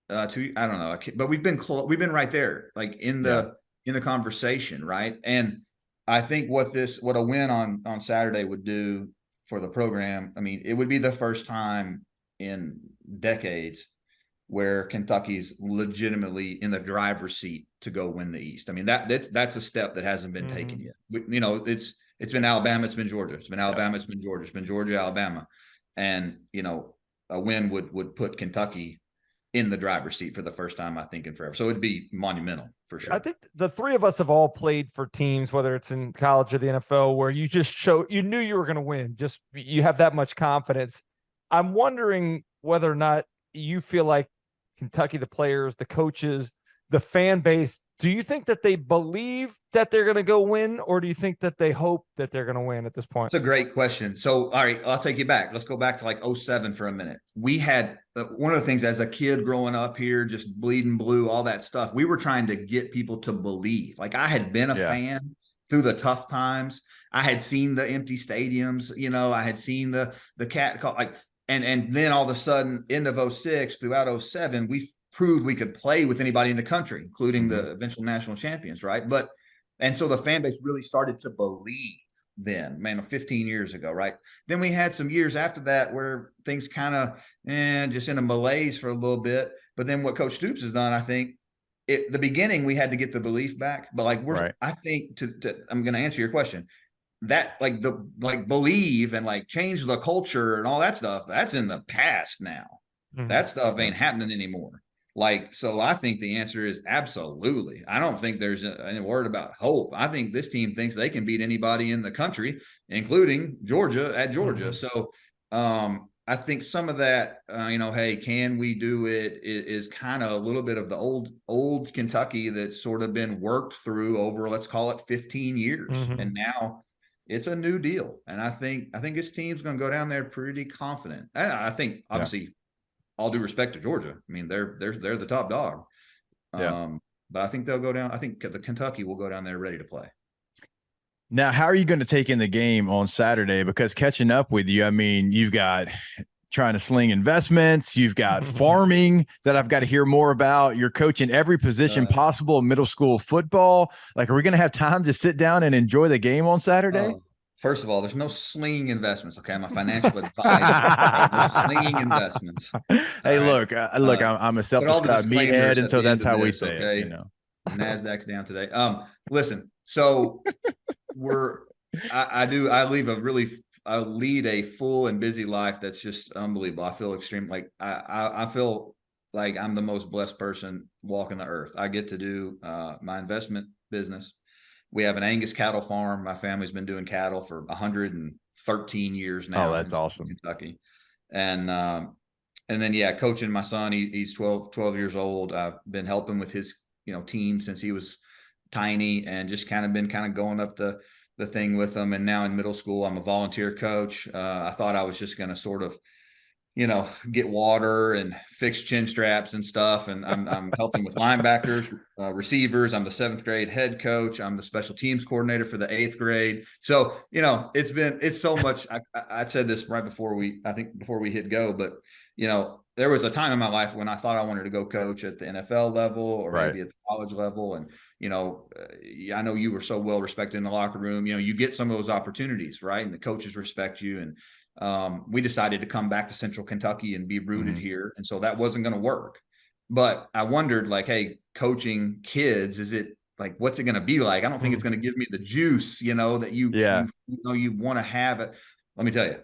I don't know, but we've been right there, like in the conversation. Right. And I think what a win on Saturday would do for the program, I mean, it would be the first time in decades where Kentucky's legitimately in the driver's seat to go win the East. I mean, that's a step that hasn't been taken yet. It's been Alabama, it's been Georgia, it's been Alabama, it's been Georgia, it's been Georgia, Alabama, and a win would put Kentucky in the driver's seat for the first time, I think, in forever. So it'd be monumental for sure. I think the three of us have all played for teams, whether it's in college or the NFL, where you just you knew you were going to win. Just you have that much confidence. I'm wondering whether or not you feel like Kentucky, the players, the coaches, the fan base, do you think that they believe that they're going to go win, or do you think that they hope that they're going to win at this point? It's a great question. So, all right, I'll take you back. Let's go back to like 2007 for a minute. We had one of the things as a kid growing up here, just bleeding blue, all that stuff. We were trying to get people to believe. Like I had been a fan through the tough times. I had seen the empty stadiums. I had seen the cat call, like, and then all of a sudden, end of 2006 throughout 2007, we proved we could play with anybody in the country, including the eventual national champions, right? And so the fan base really started to believe then, 15 years ago, right? Then we had some years after that where things kind of just in a malaise for a little bit. But then what Coach Stoops has done, I think, the beginning we had to get the belief back. But I think I'm going to answer your question. That believe and change the culture and all that stuff, that's in the past now. That stuff ain't happening anymore. So I think the answer is absolutely. I don't think there's any word about hope. I think this team thinks they can beat anybody in the country, including Georgia at Georgia. So I think some of that, hey, can we do it, is kind of a little bit of the old Kentucky that's sort of been worked through over, let's call it 15 years. And now it's a new deal. And I think this team's going to go down there pretty confident. I think obviously all due respect to Georgia, I mean, they're the top dog. But I think they'll go down. I think the Kentucky will go down there ready to play. Now, how are you going to take in the game on Saturday? Because catching up with you, I mean, you've got trying to sling investments, you've got farming that I've got to hear more about. You're coaching every position possible in middle school football. Like, are we going to have time to sit down and enjoy the game on Saturday? First of all, there's no slinging investments. Okay, I'm a financial advisor. No slinging investments. Hey, look, I'm a self-described meathead, and so that's how we say it. You know, Nasdaq's down today. Listen, so I lead a full and busy life that's just unbelievable. I feel I feel like I'm the most blessed person walking the earth. I get to do my investment business. We have an Angus cattle farm. My family's been doing cattle for 113 years now. Oh, that's awesome. Kentucky. And then, coaching my son, he's 12 years old. I've been helping with his, team since he was tiny, and just been going up the thing with him. And now in middle school, I'm a volunteer coach. I thought I was just going to sort of, get water and fix chin straps and stuff. And I'm helping with linebackers, receivers. I'm the 7th grade head coach. I'm the special teams coordinator for the 8th grade. So, it's so much. I said this right before we hit go, but, there was a time in my life when I thought I wanted to go coach at the NFL level or maybe at the college level. And, I know you were so well respected in the locker room, you get some of those opportunities, right? And the coaches respect you. And we decided to come back to Central Kentucky and be rooted here. And so that wasn't going to work. But I wondered, like, hey, coaching kids, is it like, what's it going to be like? I don't think it's going to give me the juice, that you want to have it. Let me tell you,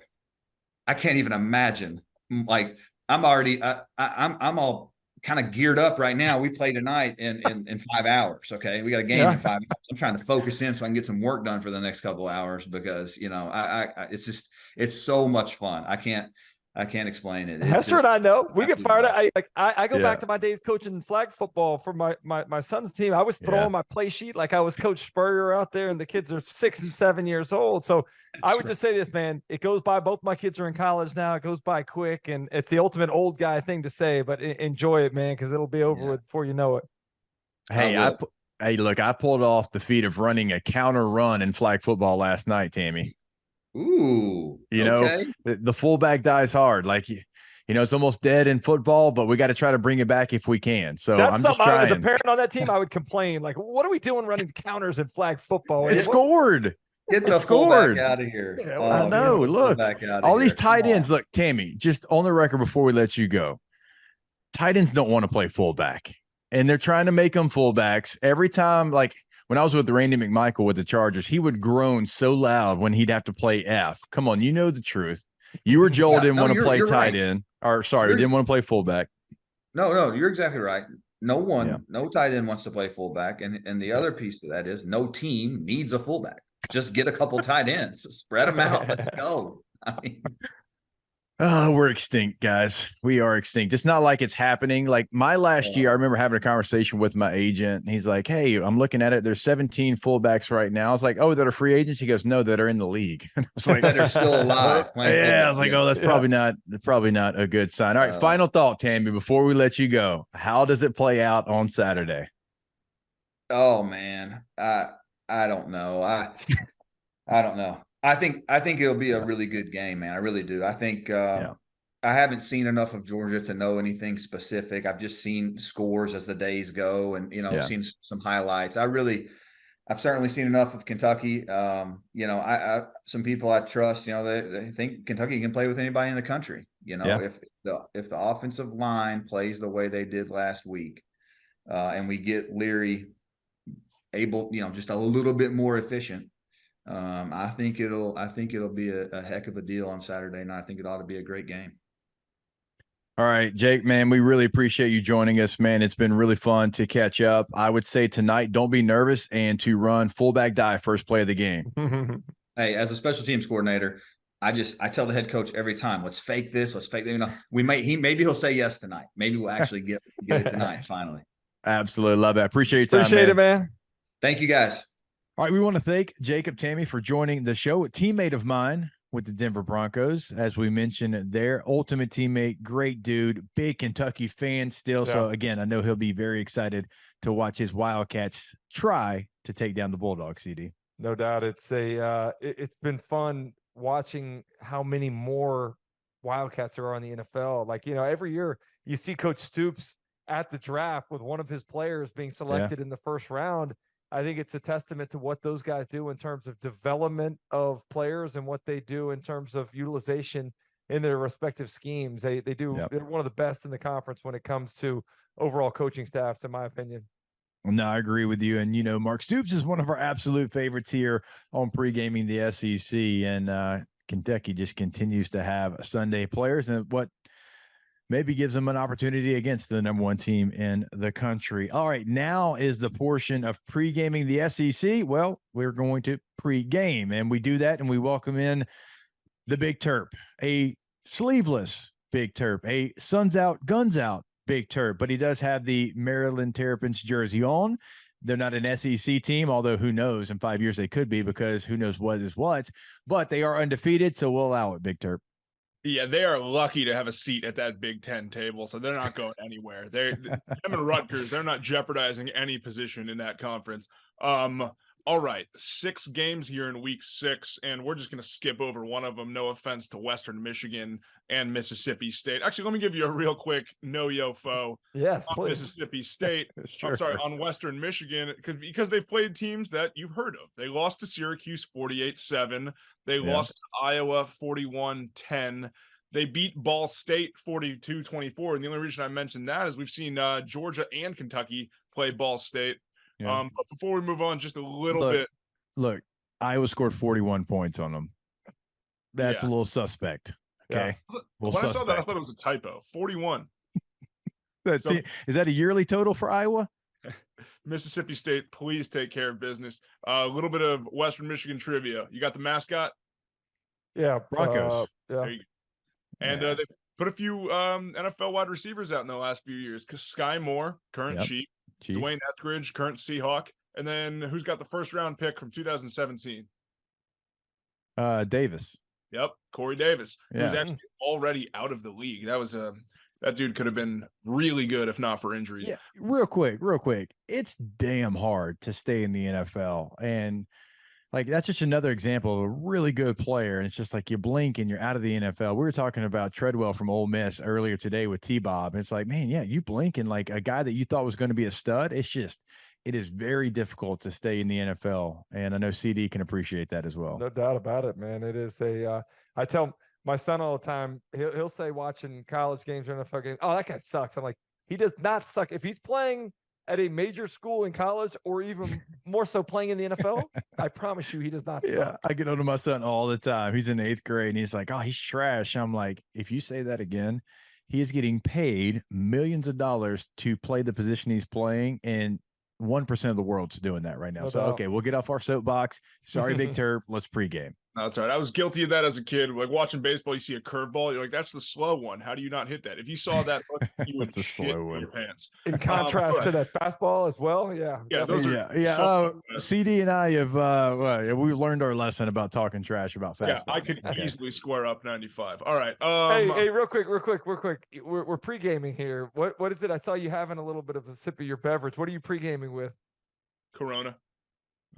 I can't even imagine. Like, I'm already, I'm all kind of geared up right now. We play tonight in 5 hours. Okay. We got a game in 5 hours. I'm trying to focus in so I can get some work done for the next couple of hours, because, it's so much fun. I can't explain it. That's what I know. We get fired up. I go back to my days coaching flag football for my son's team. I was throwing my play sheet like I was Coach Spurrier out there, and the kids are 6 and 7 years old. So I would just say this, man, it goes by. Both my kids are in college now. It goes by quick, and it's the ultimate old guy thing to say, but enjoy it, man, because it'll be over with before you know it. Hey, look, I pulled off the feat of running a counter run in flag football last night, Tammy. Ooh, the fullback dies hard. Like, it's almost dead in football, but we got to try to bring it back if we can. So that's something as a parent on that team, I would complain. Like, what are we doing running counters in flag football? It scored. Get the fullback out of here. Yeah, I know. Look, all these tight ends. Look, Tammy, just on the record before we let you go, tight ends don't want to play fullback, and they're trying to make them fullbacks every time. Like, when I was with Randy McMichael with the Chargers, he would groan so loud when he'd have to play F. Come on, you know the truth. You or Joel didn't want to play tight end. Or sorry, didn't want to play fullback. No, you're exactly right. No tight end wants to play fullback. And the other piece to that is no team needs a fullback. Just get a couple tight ends. Spread them out. Let's go. We're extinct, guys. We are extinct. It's not like it's happening. Like my last year, I remember having a conversation with my agent. And he's like, hey, I'm looking at it. There's 17 fullbacks right now. I was like, oh, that are free agents? He goes, no, that are in the league. I was like, that are still alive. Yeah, I was like, oh, that's probably not a good sign. All right, final thought, Tammy, before we let you go. How does it play out on Saturday? Oh, man. I don't know. I don't know. I think it'll be a really good game, man. I really do. I think I haven't seen enough of Georgia to know anything specific. I've just seen scores as the days go, and seen some highlights. I've certainly seen enough of Kentucky. Some people I trust, they think Kentucky can play with anybody in the country. If the offensive line plays the way they did last week, and we get Leary able, just a little bit more efficient. I think it'll be a heck of a deal on Saturday night. I think it ought to be a great game. All right, Jake, man, we really appreciate you joining us, man. It's been really fun to catch up. I would say tonight, don't be nervous and to run fullback dive first play of the game. Hey, as a special teams coordinator, I tell the head coach every time, let's fake this. Let's fake that. Maybe he'll say yes tonight. Maybe we'll actually get it tonight. Finally. Absolutely. Love it. Appreciate your time. Appreciate it, man. Thank you, guys. All right, we want to thank Jacob Tamme for joining the show, a teammate of mine with the Denver Broncos. As we mentioned, their ultimate teammate, great dude, big Kentucky fan still. Yeah. So, again, I know he'll be very excited to watch his Wildcats try to take down the Bulldogs, CD. No doubt. It's been fun watching how many more Wildcats there are in the NFL. Like, every year you see Coach Stoops at the draft with one of his players being selected in the first round. I think it's a testament to what those guys do in terms of development of players and what they do in terms of utilization in their respective schemes. They're one of the best in the conference when it comes to overall coaching staffs, in my opinion. No, I agree with you. And, Mark Stoops is one of our absolute favorites here on Pregaming the SEC. And Kentucky just continues to have Sunday players, and what maybe gives them an opportunity against the number one team in the country. All right, now is the portion of Pregaming the SEC. Well, we're going to pregame, and we do that, and we welcome in the Big Terp, a sleeveless Big Terp, a Suns Out, Guns Out Big Terp, but he does have the Maryland Terrapins jersey on. They're not an SEC team, although who knows, in 5 years they could be, because who knows what is what, but they are undefeated, so we'll allow it, Big Terp. Yeah, they are lucky to have a seat at that Big Ten table, so they're not going anywhere. Them and Rutgers, they're not jeopardizing any position in that conference. All right, 6 games here in week 6, and we're just going to skip over one of them. No offense to Western Michigan and Mississippi State. Actually, let me give you a real quick no-yo-fo. Yes, on please. Mississippi State. Sure. I'm sorry, on Western Michigan, because they've played teams that you've heard of. They lost to Syracuse 48-7. They lost to Iowa 41-10. They beat Ball State 42-24. And the only reason I mentioned that is we've seen Georgia and Kentucky play Ball State. Yeah. But before we move on, just a little bit. Look, Iowa scored 41 points on them. That's a little suspect. Okay. Yeah. When I saw that, I thought it was a typo. 41. Is that a yearly total for Iowa? Mississippi State, please take care of business. A little bit of Western Michigan trivia. You got the mascot? Yeah. Broncos. There you go. And they put a few NFL wide receivers out in the last few years. Sky Moore, current Chief. Dwayne Eskridge, current Seahawk. And then who's got the first round pick from 2017? Davis. Yep, Corey Davis, who's actually already out of the league. That was that dude could have been really good if not for injuries. Yeah, real quick. It's damn hard to stay in the NFL. And like, that's just another example of a really good player. And it's just like you blink and you're out of the NFL. We were talking about Treadwell from Ole Miss earlier today with T-Bob. It's like, man, you blink and like a guy that you thought was going to be a stud. It is very difficult to stay in the NFL. And I know CD can appreciate that as well. No doubt about it, man. It is I tell my son all the time, he'll say watching college games or NFL games, oh, that guy sucks. I'm like, he does not suck. If he's playing at a major school in college, or even more so playing in the NFL, I promise you he does not suck. I get on to my son all the time. He's in 8th grade and he's like, oh, he's trash. I'm like, if you say that again, he is getting paid millions of dollars to play the position he's playing, and 1% of the world's doing that right now. No so, doubt. okay, we'll get off our soapbox. Sorry, Big Terp. Let's pregame. No, that's right. I was guilty of that as a kid. Like watching baseball, you see a curveball, you're like, that's the slow one. How do you not hit that? If you saw that, you would shit your pants. In contrast to that fastball as well. Yeah. Those are CD and I have we learned our lesson about talking trash about fastballs. Yeah, I could easily square up 95. All right. Hey, real quick. We're pre-gaming here. What is it? I saw you having a little bit of a sip of your beverage. What are you pre-gaming with? Corona.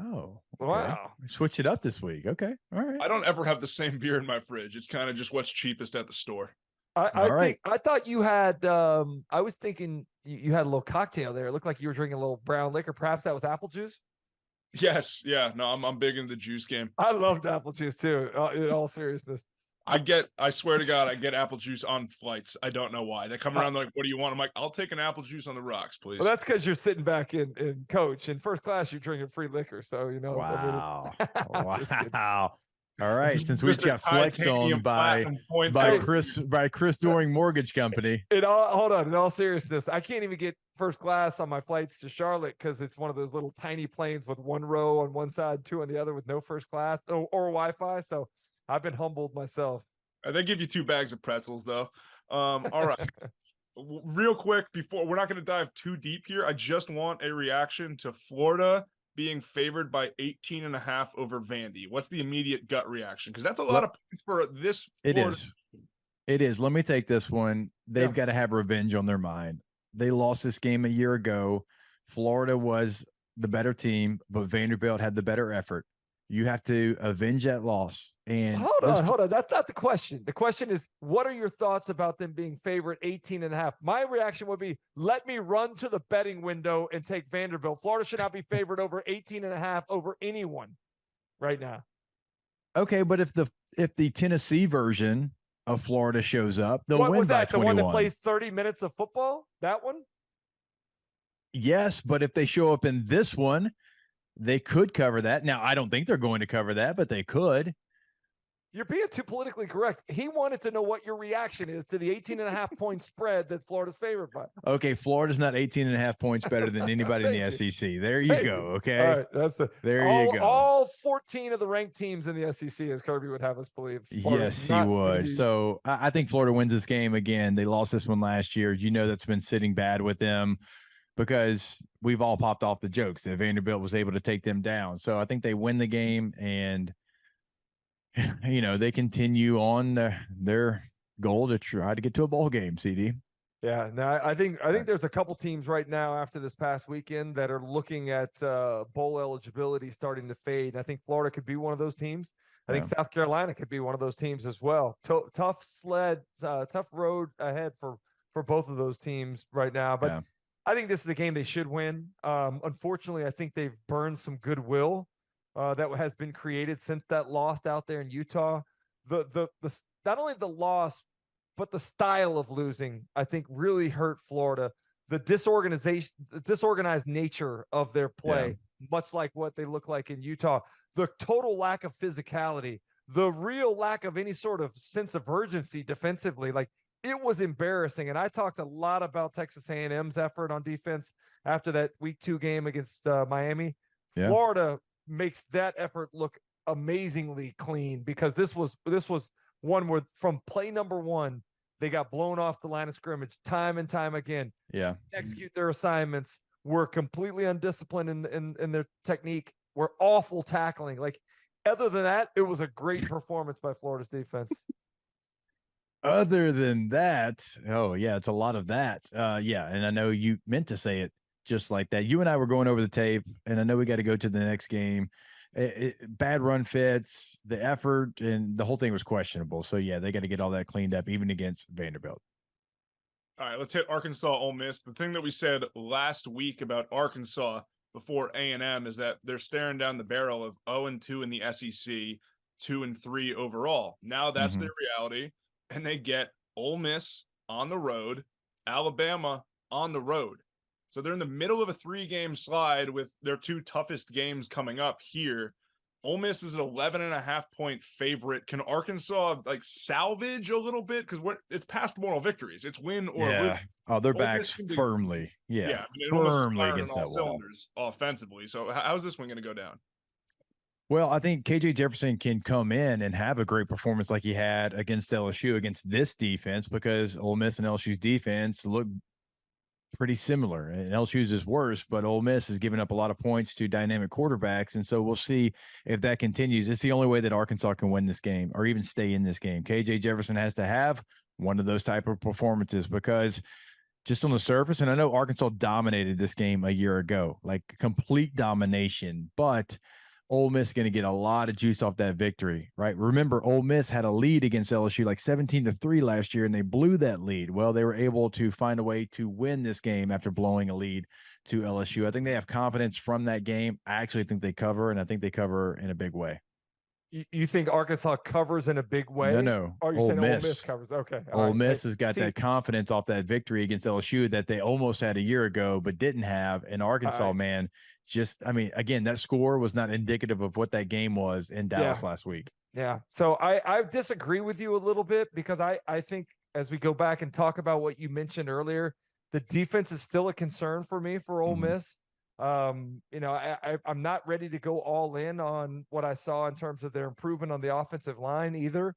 Oh, okay. Wow. Switch it up this week. Okay. All right. I don't ever have the same beer in my fridge. It's kind of just what's cheapest at the store. I thought you had I was thinking you had a little cocktail there. It looked like you were drinking a little brown liquor. Perhaps that was apple juice? Yes. Yeah. No, I'm big into the juice game. I loved apple juice too, in all seriousness. I swear to God, I get apple juice on flights. I don't know why. They come around, they're like, what do you want? I'm like, I'll take an apple juice on the rocks, please. Well, that's because you're sitting back in coach. In first class, you're drinking free liquor. So, you know. Wow. Wow. All right. Since we got flexed on by Chris Doring Mortgage Company. Hold on. In all seriousness, I can't even get first class on my flights to Charlotte because it's one of those little tiny planes with one row on one side, 2 on the other, with no first class or Wi-Fi. So I've been humbled myself. They give you 2 bags of pretzels, though. All right. Real quick, before we're not going to dive too deep here, I just want a reaction to Florida being favored by 18.5 over Vandy. What's the immediate gut reaction? Because that's a lot of points for this. Florida. It is. Let me take this one. They've got to have revenge on their mind. They lost this game a year ago. Florida was the better team, but Vanderbilt had the better effort. You have to avenge that loss. And Hold on. That's not the question. The question is, what are your thoughts about them being favorite 18.5? My reaction would be, let me run to the betting window and take Vanderbilt. Florida should not be favored over 18.5 over anyone right now. Okay, but if the Tennessee version of Florida shows up, they'll What win was by that? 21. The one that plays 30 minutes of football? That one? Yes, but if they show up in this one, they could cover that. Now, I don't think they're going to cover that, but they could. You're being too politically correct. He wanted to know what your reaction is to the 18.5 point spread that Florida's favored by. Okay, Florida's not 18.5 points better than anybody in the SEC. There you go. Okay. All right. That's there you go. All 14 of the ranked teams in the SEC, as Kirby would have us believe. Yes, he would. So I think Florida wins this game again. They lost this one last year. You know, that's been sitting bad with them because we've all popped off the jokes that Vanderbilt was able to take them down. So I think they win the game, and you know, they continue on their goal to try to get to a bowl game, CD. Yeah, no, I think there's a couple teams right now after this past weekend that are looking at bowl eligibility starting to fade. And I think Florida could be one of those teams. I think South Carolina could be one of those teams as well. Tough road ahead for both of those teams right now. But I think this is a game they should win. Unfortunately, I think they've burned some goodwill that has been created since that loss out there in Utah. The not only the loss, but the style of losing, I think, really hurt Florida. The disorganized nature of their play, much like what they look like in Utah. The total lack of physicality, the real lack of any sort of sense of urgency defensively. Like, it was embarrassing. And I talked a lot about Texas A&M's effort on defense after that week 2 game against Miami. Yeah. Florida makes that effort look amazingly clean, because this was one where from play number 1, they got blown off the line of scrimmage time and time again. Yeah. Execute their assignments, were completely undisciplined in their technique, were awful tackling. Like, other than that, it was a great performance by Florida's defense. Other than that, oh yeah, it's a lot of that. Yeah, and I know you meant to say it just like that. You and I were going over the tape, and I know we got to go to the next game. Bad run fits, the effort, and the whole thing was questionable. So yeah, they got to get all that cleaned up, even against Vanderbilt. All right, let's hit Arkansas Ole Miss. The thing that we said last week about Arkansas before A&M is that they're staring down the barrel of 0-2 in the SEC, 2-3 overall. Now that's their reality, and they get Ole Miss on the road, Alabama on the road. So they're in the middle of a 3-game slide with their 2 toughest games coming up here. Ole Miss is an 11.5 point favorite. Can Arkansas salvage a little bit? Because it's past moral victories. It's win or lose. Oh, their backs firmly. Yeah, firmly against that wall. Offensively. So how's this one going to go down? Well, I think KJ Jefferson can come in and have a great performance like he had against LSU against this defense, because Ole Miss and LSU's defense look pretty similar, and LSU's is worse, but Ole Miss has given up a lot of points to dynamic quarterbacks, and so we'll see if that continues. It's the only way that Arkansas can win this game or even stay in this game. KJ Jefferson has to have one of those type of performances, because just on the surface, and I know Arkansas dominated this game a year ago, like complete domination, but Ole Miss is going to get a lot of juice off that victory, right? Remember, Ole Miss had a lead against LSU like 17-3 last year, and they blew that lead. Well, they were able to find a way to win this game after blowing a lead to LSU. I think they have confidence from that game. I actually think they cover, and I think they cover in a big way. You think Arkansas covers in a big way? No. Or are you saying Ole Miss covers? Okay. Ole Miss has got that confidence off that victory against LSU that they almost had a year ago, but didn't have. And Arkansas, man, again, that score was not indicative of what that game was in Dallas last week. Yeah. So I disagree with you a little bit, because I think as we go back and talk about what you mentioned earlier, the defense is still a concern for me for Ole Miss. I'm not ready to go all in on what I saw in terms of their improvement on the offensive line either.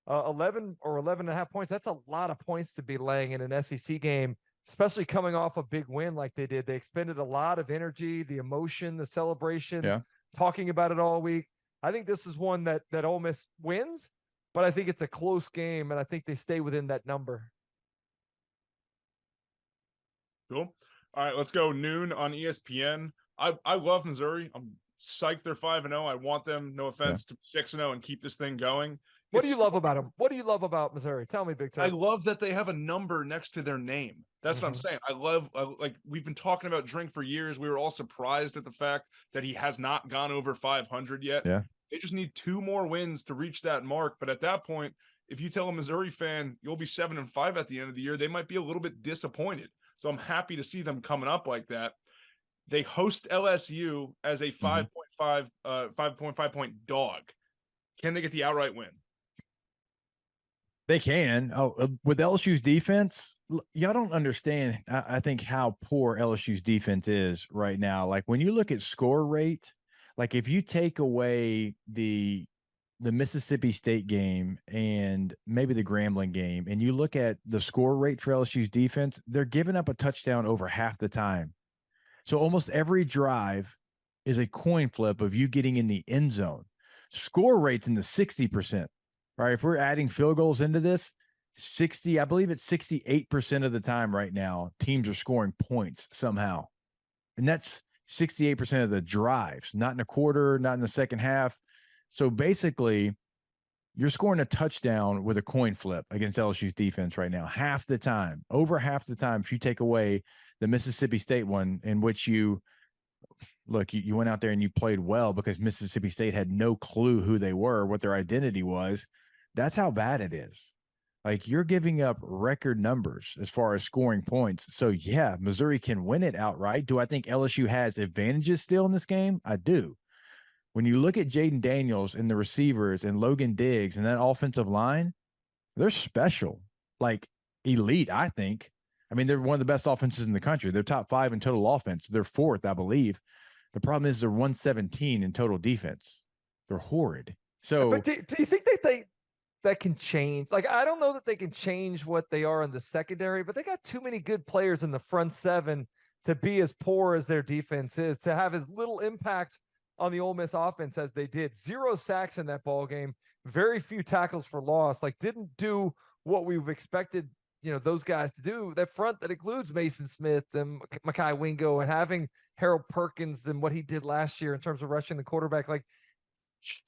11 or 11.5 points, that's a lot of points to be laying in an SEC game, especially coming off a big win like they did. They expended a lot of energy, the emotion, the celebration, talking about it all week. I think this is one that Ole Miss wins, but I think it's a close game, and I think they stay within that number. Cool. All right, let's go noon on ESPN. I love Missouri. I'm psyched they're 5-0. I want them, no offense, to 6-0 and keep this thing going. What do you love about them? What do you love about Missouri? Tell me, Big Turk. I love that they have a number next to their name. That's what I'm saying. I love, like, we've been talking about Drink for years. We were all surprised at the fact that he has not gone over 500 yet. Yeah. They just need 2 more wins to reach that mark. But at that point, if you tell a Missouri fan you'll be 7-5 at the end of the year, they might be a little bit disappointed. So I'm happy to see them coming up like that. They host LSU as a 5.5 point dog. Can they get the outright win? They can. With LSU's defense, y'all don't understand, I think, how poor LSU's defense is right now. Like, when you look at score rate, like, if you take away the Mississippi State game and maybe the Grambling game, and you look at the score rate for LSU's defense, they're giving up a touchdown over half the time. So almost every drive is a coin flip of you getting in the end zone. Score rate's in the 60%. Right, if we're adding field goals into this, 60, I believe it's 68% of the time right now, teams are scoring points somehow. And that's 68% of the drives, not in a quarter, not in the second half. So basically, you're scoring a touchdown with a coin flip against LSU's defense right now, half the time, over half the time, if you take away the Mississippi State one, in which you went out there and you played well because Mississippi State had no clue who they were, what their identity was. That's how bad it is. Like, you're giving up record numbers as far as scoring points. So, yeah, Missouri can win it outright. Do I think LSU has advantages still in this game? I do. When you look at Jaden Daniels and the receivers and Logan Diggs and that offensive line, they're special, like elite, I think. I mean, they're one of the best offenses in the country. They're top 5 in total offense. They're 4th, I believe. The problem is they're 117 in total defense. They're horrid. So, but do you think that can change? Like, I don't know that they can change what they are in the secondary, but they got too many good players in the front 7 to be as poor as their defense is, to have as little impact on the Ole Miss offense as they did. 0 sacks in that ball game, very few tackles for loss. Like, didn't do what we've expected, those guys to do. That front that includes Mason Smith and Mekhi Wingo and having Harold Perkins and what he did last year in terms of rushing the quarterback. Like,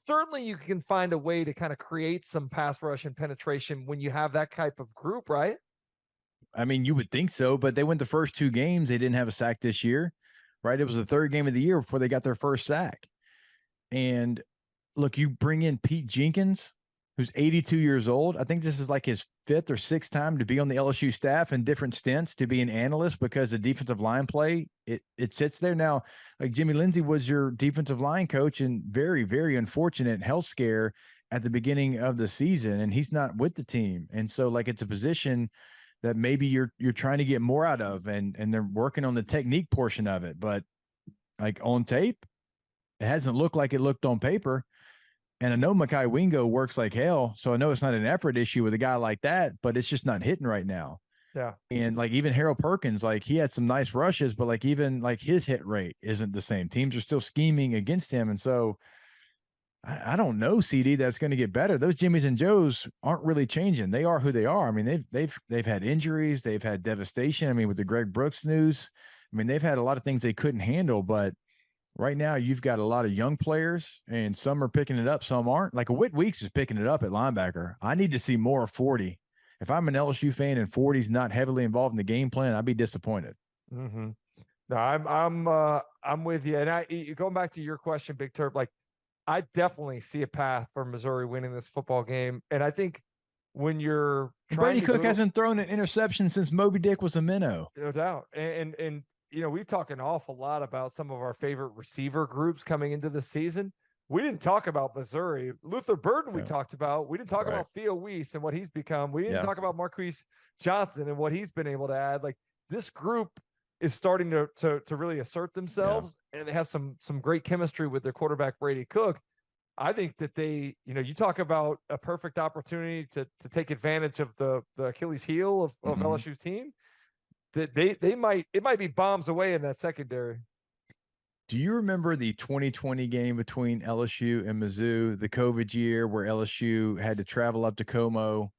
certainly you can find a way to kind of create some pass rush and penetration when you have that type of group, right? I mean, you would think so, but they went the first 2 games. They didn't have a sack this year, right? It was the 3rd game of the year before they got their first sack. And look, you bring in Pete Jenkins, who's 82 years old. I think this is like his 5th or 6th time to be on the LSU staff in different stints, to be an analyst, because the defensive line play, it sits there. Now, like, Jimmy Lindsey was your defensive line coach, and very, very unfortunate health scare at the beginning of the season, and he's not with the team. And so, like, it's a position that maybe you're trying to get more out of, and they're working on the technique portion of it. But, like, on tape, it hasn't looked like it looked on paper. And I know Mekhi Wingo works like hell, so I know it's not an effort issue with a guy like that, but it's just not hitting right now. Yeah. And, like, even Harold Perkins, like, he had some nice rushes, but, like, even, like, his hit rate isn't the same. Teams are still scheming against him. And so I don't know, CD, that's going to get better. Those Jimmies and Joes aren't really changing. They are who they are. I mean, they've had injuries, they've had devastation. I mean, with the Greg Brooks news, I mean, they've had a lot of things they couldn't handle, but right now, you've got a lot of young players, and some are picking it up, some aren't. Like, Whit Weeks is picking it up at linebacker. I need to see more of 40. If I'm an LSU fan and 40's not heavily involved in the game plan, I'd be disappointed. Mm-hmm. No, I'm with you. And going back to your question, Big Turp, like, I definitely see a path for Missouri winning this football game. And I think when you're Brady Cook hasn't thrown an interception since Moby Dick was a minnow. No doubt. And we've talked an awful lot about some of our favorite receiver groups coming into the season. We didn't talk about Missouri. Luther Burden we talked about. We didn't talk about Theo Weiss and what he's become. We didn't talk about Marquise Johnson and what he's been able to add. Like, this group is starting to really assert themselves, and they have some great chemistry with their quarterback, Brady Cook. I think that they, you talk about a perfect opportunity to take advantage of the Achilles heel of LSU's team. That it might be bombs away in that secondary. Do you remember the 2020 game between LSU and Mizzou, the COVID year where LSU had to travel up to Como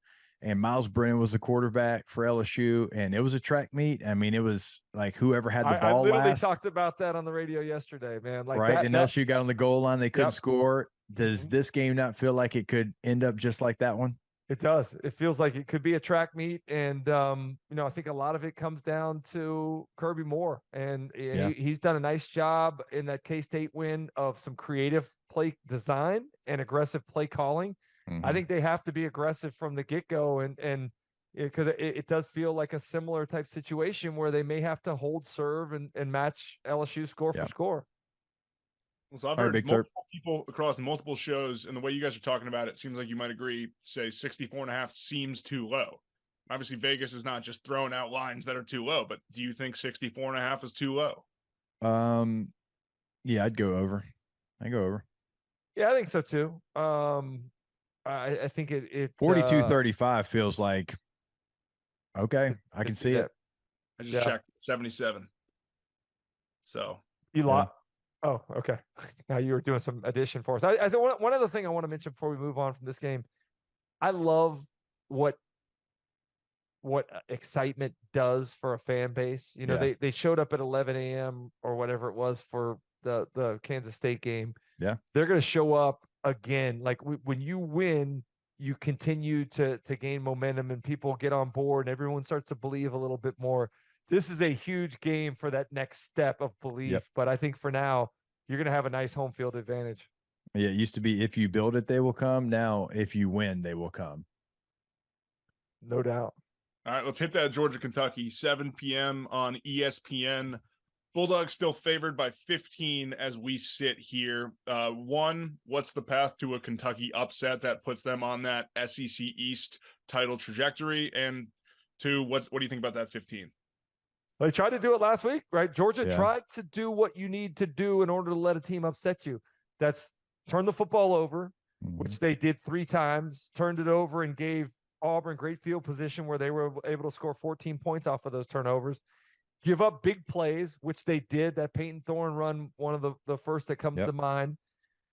and Miles Brennan was the quarterback for LSU, and it was a track meet. I mean, it was like whoever had the I ball literally last, talked about that on the radio yesterday, man. Like right? And LSU got on the goal line, they couldn't Yep. score. Does this game not feel like it could end up just like that one? It does. It feels like it could be a track meet, and I think a lot of it comes down to Kirby Moore, and he's done a nice job in that K-State win of some creative play design and aggressive play calling. I think they have to be aggressive from the get-go, and because it does feel like a similar type situation where they may have to hold serve and match LSU score for score. Well, so I've heard multiple people across multiple shows, and the way you guys are talking about it seems like you might agree, say 64.5 seems too low. Obviously, Vegas is not just throwing out lines that are too low, but do you think 64.5 is too low? Yeah, I'd go over. Yeah, I think so too. I think it 42-35 feels like okay. I can see it. I just checked 77. So you lost. Oh, okay. Now you were doing some addition for us. I think one other thing I want to mention before we move on from this game. I love what excitement does for a fan base. They showed up at 11 a.m. or whatever it was for the Kansas State game. Yeah, they're going to show up again. Like when you win, you continue to gain momentum, and people get on board, and everyone starts to believe a little bit more. This is a huge game for that next step of belief. But I think for now, you're going to have a nice home field advantage. Yeah, it used to be if you build it, they will come. Now, if you win, they will come. No doubt. All right, let's hit that Georgia-Kentucky, 7 p.m. on ESPN. Bulldogs still favored by 15 as we sit here. One, what's the path to a Kentucky upset that puts them on that SEC East title trajectory? And two, what do you think about that 15? They tried to do it last week, right? Georgia tried to do what you need to do in order to let a team upset you. That's turn the football over, which they did 3 times, turned it over and gave Auburn great field position where they were able to score 14 points off of those turnovers. Give up big plays, which they did. That Peyton Thorne run, one of the first that comes to mind,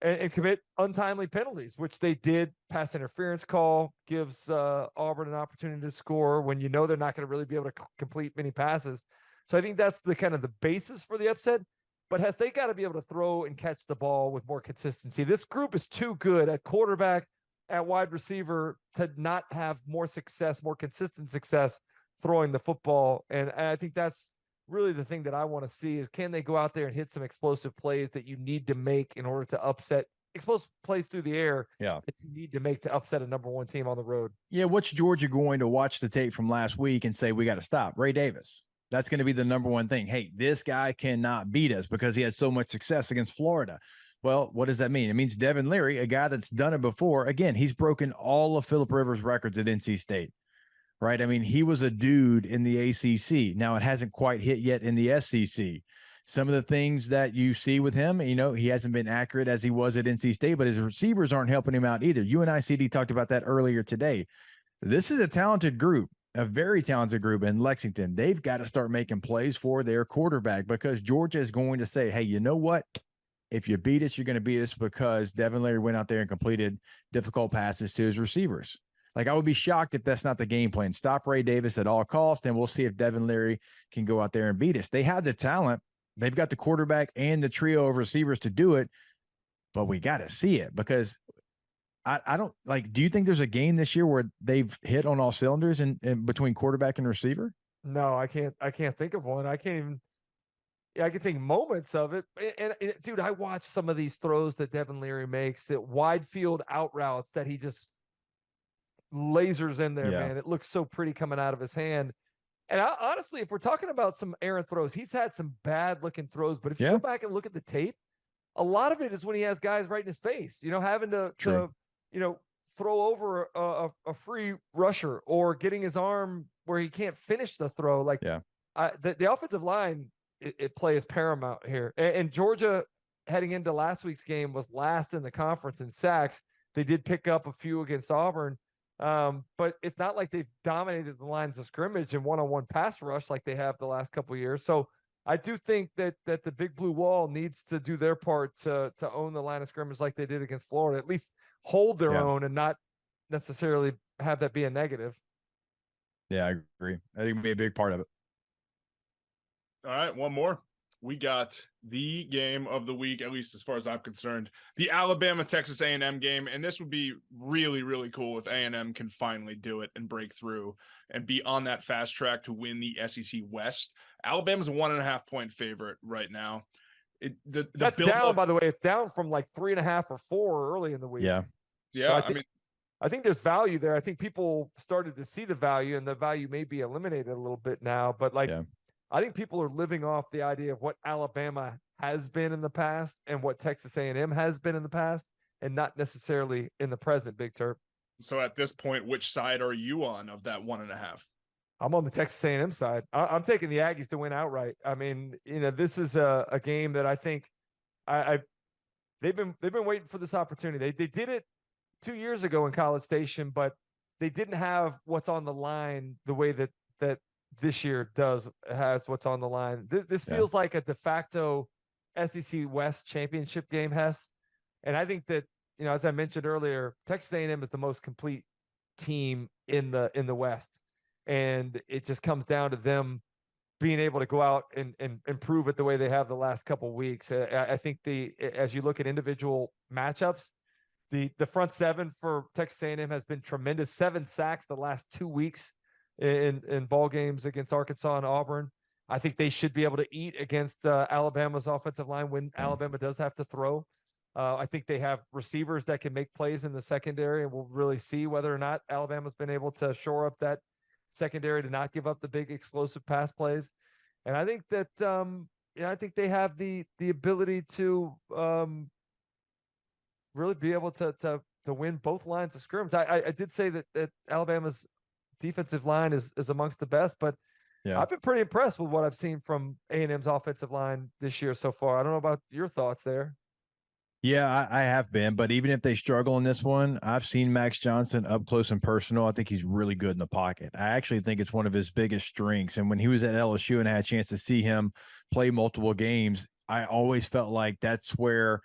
and commit untimely penalties, which they did. Pass interference call gives Auburn an opportunity to score when you know they're not going to really be able to complete many passes. So I think that's the kind of the basis for the upset. But they got to be able to throw and catch the ball with more consistency. This group is too good at quarterback, at wide receiver to not have more success, more consistent success throwing the football. And I think that's really the thing that I want to see is, can they go out there and hit some explosive plays that you need to make in order to upset explosive plays through the air that you need to make to upset a number 1 team on the road. Yeah. What's Georgia going to watch the tape from last week and say, we got to stop Ray Davis? That's going to be the number 1 thing. Hey, this guy cannot beat us because he had so much success against Florida. Well, what does that mean? It means Devin Leary, a guy that's done it before. Again, he's broken all of Phillip Rivers' records at NC State, right? I mean, he was a dude in the ACC. Now, it hasn't quite hit yet in the SEC. Some of the things that you see with him, he hasn't been accurate as he was at NC State, but his receivers aren't helping him out either. You and I, CD, talked about that earlier today. This is a talented group. A very talented group in Lexington. They've got to start making plays for their quarterback because Georgia is going to say, hey, you know what? If you beat us, you're going to beat us because Devin Leary went out there and completed difficult passes to his receivers. Like, I would be shocked if that's not the game plan. Stop Ray Davis at all costs, and we'll see if Devin Leary can go out there and beat us. They have the talent. They've got the quarterback and the trio of receivers to do it, but we got to see it because I don't do you think there's a game this year where they've hit on all cylinders in between quarterback and receiver? No, I can't think of one. I can't even. Yeah, I can think moments of it. And dude, I watched some of these throws that Devin Leary makes, that wide field out routes that he just lasers in there, man. It looks so pretty coming out of his hand. And honestly, if we're talking about some errant throws, he's had some bad looking throws, but if you go back and look at the tape, a lot of it is when he has guys right in his face, having to throw over a free rusher or getting his arm where he can't finish the throw. The offensive line, it plays paramount here. And Georgia, heading into last week's game, was last in the conference in sacks. They did pick up a few against Auburn, but it's not like they've dominated the lines of scrimmage and one-on-one pass rush like they have the last couple of years. So I do think that the Big Blue Wall needs to do their part to own the line of scrimmage like they did against Florida, at least hold their own and not necessarily have that be a negative. Yeah, I agree. I think it'd be a big part of it. All right, one more. We got the game of the week, at least as far as I'm concerned, the Alabama-Texas A&M game. And this would be really, really cool if A&M can finally do it and break through and be on that fast track to win the SEC West. Alabama's a 1.5-point favorite right now. That's down, by the way. It's down from like 3.5 or 4 early in the week. Yeah. Yeah. So I think there's value there. I think people started to see the value, and the value may be eliminated a little bit now. But I think people are living off the idea of what Alabama has been in the past and what Texas A&M has been in the past, and not necessarily in the present, Big Terp. So at this point, which side are you on of that 1.5? I'm on the Texas A&M side. I'm taking the Aggies to win outright. I mean, this is a game that I think they've been waiting for this opportunity. They did it 2 years ago in College Station, but they didn't have what's on the line the way that this year has what's on the line. This feels like a de facto SEC West championship game, Hess. And I think that, as I mentioned earlier, Texas A&M is the most complete team in the West. And it just comes down to them being able to go out and prove it the way they have the last couple of weeks. I think as you look at individual matchups, the front seven for Texas A&M has been tremendous. 7 sacks the last 2 weeks in ball games against Arkansas and Auburn. I think they should be able to eat against Alabama's offensive line when Alabama does have to throw. I think they have receivers that can make plays in the secondary, and we'll really see whether or not Alabama's been able to shore up that secondary to not give up the big explosive pass plays. And I think that I think they have the ability to really be able to win both lines of scrimmage. I did say that Alabama's defensive line is amongst the best, but I've been pretty impressed with what I've seen from A&M's offensive line this year so far. I don't know about your thoughts there. Yeah, I have been, but even if they struggle in this one, I've seen Max Johnson up close and personal. I think he's really good in the pocket. I actually think it's one of his biggest strengths. And when he was at LSU and I had a chance to see him play multiple games, I always felt like that's where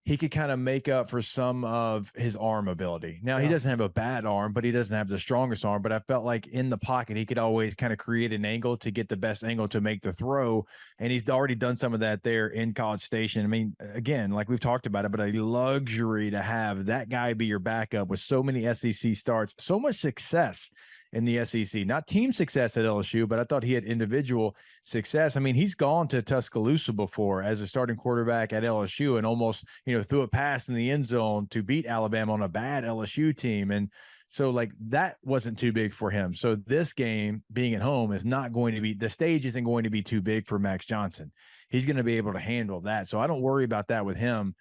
he could kind of make up for some of his arm ability. Now, he doesn't have a bad arm, but he doesn't have the strongest arm. But I felt like in the pocket, he could always kind of create an angle to get the best angle to make the throw. And he's already done some of that there in College Station. I mean, again, like we've talked about it, but a luxury to have that guy be your backup with so many SEC starts, so much success in the SEC, not team success at LSU, but I thought he had individual success. I mean, he's gone to Tuscaloosa before as a starting quarterback at LSU and almost, threw a pass in the end zone to beat Alabama on a bad LSU team. And so that wasn't too big for him. So this game being at home is not going to be, the stage isn't going to be too big for Max Johnson. He's going to be able to handle that. So I don't worry about that with him.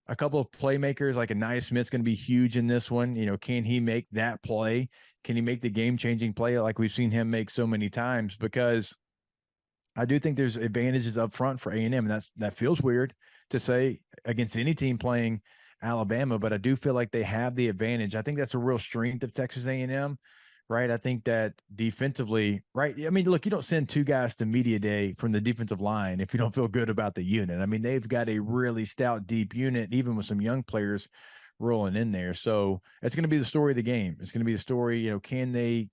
A couple of playmakers like Aniyah Smith's going to be huge in this one. Can he make that play? Can he make the game-changing play like we've seen him make so many times? Because I do think there's advantages up front for A&M, and that feels weird to say against any team playing Alabama, but I do feel like they have the advantage. I think that's a real strength of Texas A&M, right? I think that defensively, right? I mean, look, you don't send 2 guys to media day from the defensive line if you don't feel good about the unit. I mean, they've got a really stout, deep unit, even with some young players rolling in there. So it's going to be the story of the game. It's going to be the story, can they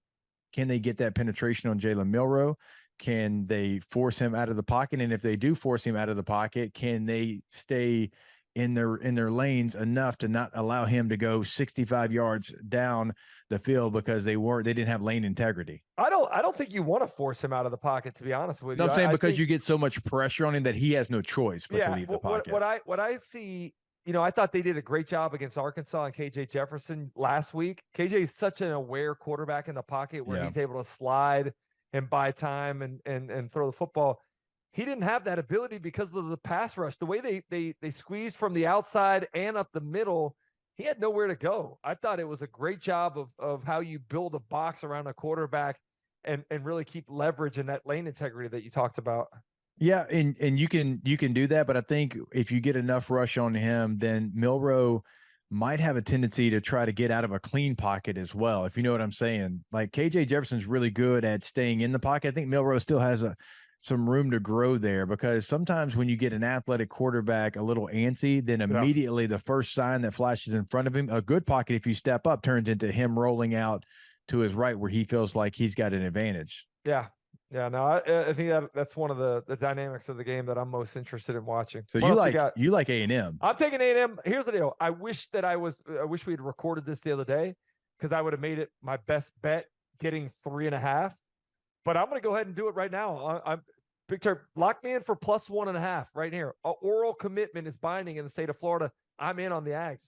get that penetration on Jalen Milroe? Can they force him out of the pocket? And if they do force him out of the pocket, can they stay in their lanes enough to not allow him to go 65 yards down the field because they didn't have lane integrity? I don't think you want to force him out of the pocket, to be honest with you. No, I'm saying because you get so much pressure on him that he has no choice but to leave the pocket. What I see, I thought they did a great job against Arkansas and KJ Jefferson last week. KJ is such an aware quarterback in the pocket where he's able to slide and buy time and throw the football. He didn't have that ability because of the pass rush. The way they squeezed from the outside and up the middle, he had nowhere to go. I thought it was a great job of how you build a box around a quarterback and really keep leverage in that lane integrity that you talked about. Yeah, and you can do that, but I think if you get enough rush on him, then Milroe might have a tendency to try to get out of a clean pocket as well, if you know what I'm saying. Like KJ Jefferson's really good at staying in the pocket. I think Milroe still has some room to grow there, because sometimes when you get an athletic quarterback a little antsy, then immediately the first sign that flashes in front of him, a good pocket, if you step up, turns into him rolling out to his right where he feels like he's got an advantage. Yeah. Yeah, no, I think that's one of the dynamics of the game that I'm most interested in watching. So you like A&M. I'm taking A&M. Here's the deal. I wish we had recorded this the other day, because I would have made it my best bet getting 3.5. But I'm going to go ahead and do it right now. I'm Big Terp, lock me in for plus 1.5 right here. An oral commitment is binding in the state of Florida. I'm in on the Ags.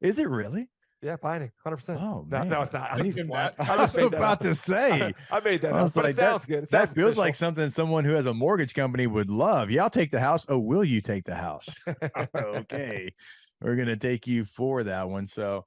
Is it really? Yeah, binding, 100%. Oh, man. No, it's not. I was about to say. I made that up, but it sounds good. That feels like something someone who has a mortgage company would love. Yeah, I'll take the house. Oh, will you take the house? Okay. We're going to take you for that one. So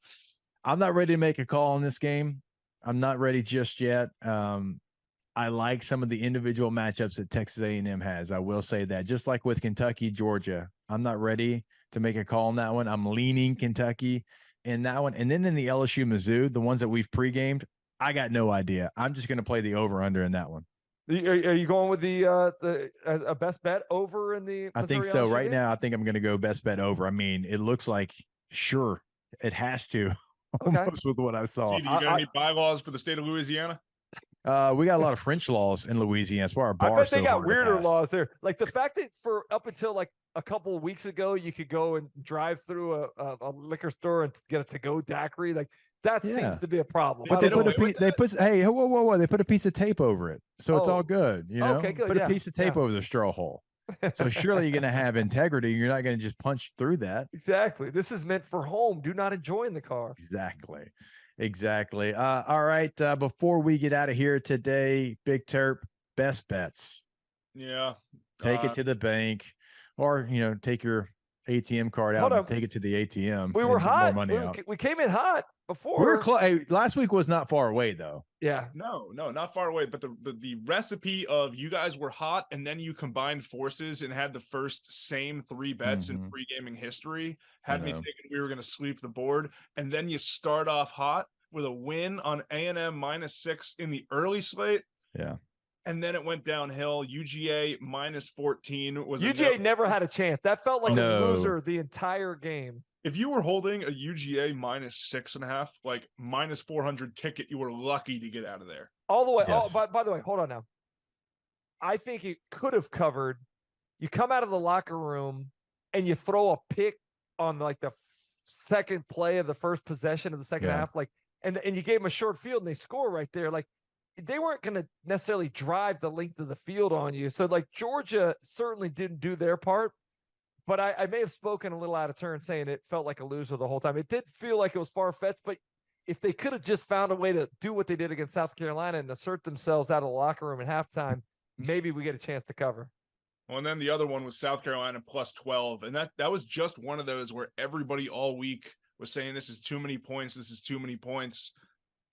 I'm not ready to make a call on this game. I'm not ready just yet. I like some of the individual matchups that Texas A&M has. I will say that, just like with Kentucky, Georgia, I'm not ready to make a call on that one. I'm leaning Kentucky in that one. And then in the LSU Mizzou, the ones that we've pre-gamed, I got no idea. I'm just going to play the over under in that one. Are you going with the best bet over in the Missouri I think so. LSU Right game? now, I think I'm going to go best bet over. I mean, it looks like, sure, it has to. Okay. Almost with what I saw. Do you got any bylaws for the state of Louisiana? We got a lot of French laws in Louisiana. That's why our bar. I bet they so got hard to weirder pass. laws there. Like the fact that for up until like a couple of weeks ago, you could go and drive through a liquor store and get a to-go daiquiri. Like that seems to be a problem. But they put a piece of tape over it, so it's all good. You know, okay, good. Put a piece of tape over the straw hole. So surely you're going to have integrity. You're not going to just punch through that. Exactly. This is meant for home. Do not enjoy in the car. Exactly. All right. Before we get out of here today, Big Terp, best bets. Yeah. Take it to the bank, or take your ATM card out and take it to the ATM. We were hot. More money out. We came in hot before. We were close. Hey, last week was not far away though. Yeah. No, not far away. But the recipe of you guys were hot, and then you combined forces and had the first same 3 bets in pre-gaming history had me thinking we were going to sweep the board, and then you start off hot with a win on A&M -6 in the early slate. Yeah. And then it went downhill. UGA -14 was UGA never had a chance. That felt like No. a loser the entire game. If you were holding a UGA -6.5, like -400 ticket, you were lucky to get out of there. All the way. Yes. Oh, by the way, hold on now. I think it could have covered. You come out of the locker room and you throw a pick on like the second play of the first possession of the second half, like, and you gave them a short field and they score right there. Like, they weren't going to necessarily drive the length of the field on you. So like Georgia certainly didn't do their part, but I may have spoken a little out of turn saying it felt like a loser the whole time. It did feel like it was far-fetched, but if they could have just found a way to do what they did against South Carolina and assert themselves out of the locker room at halftime, maybe we get a chance to cover. Well, and then the other one was South Carolina +12. And that was just one of those where everybody all week was saying, this is too many points. This is too many points.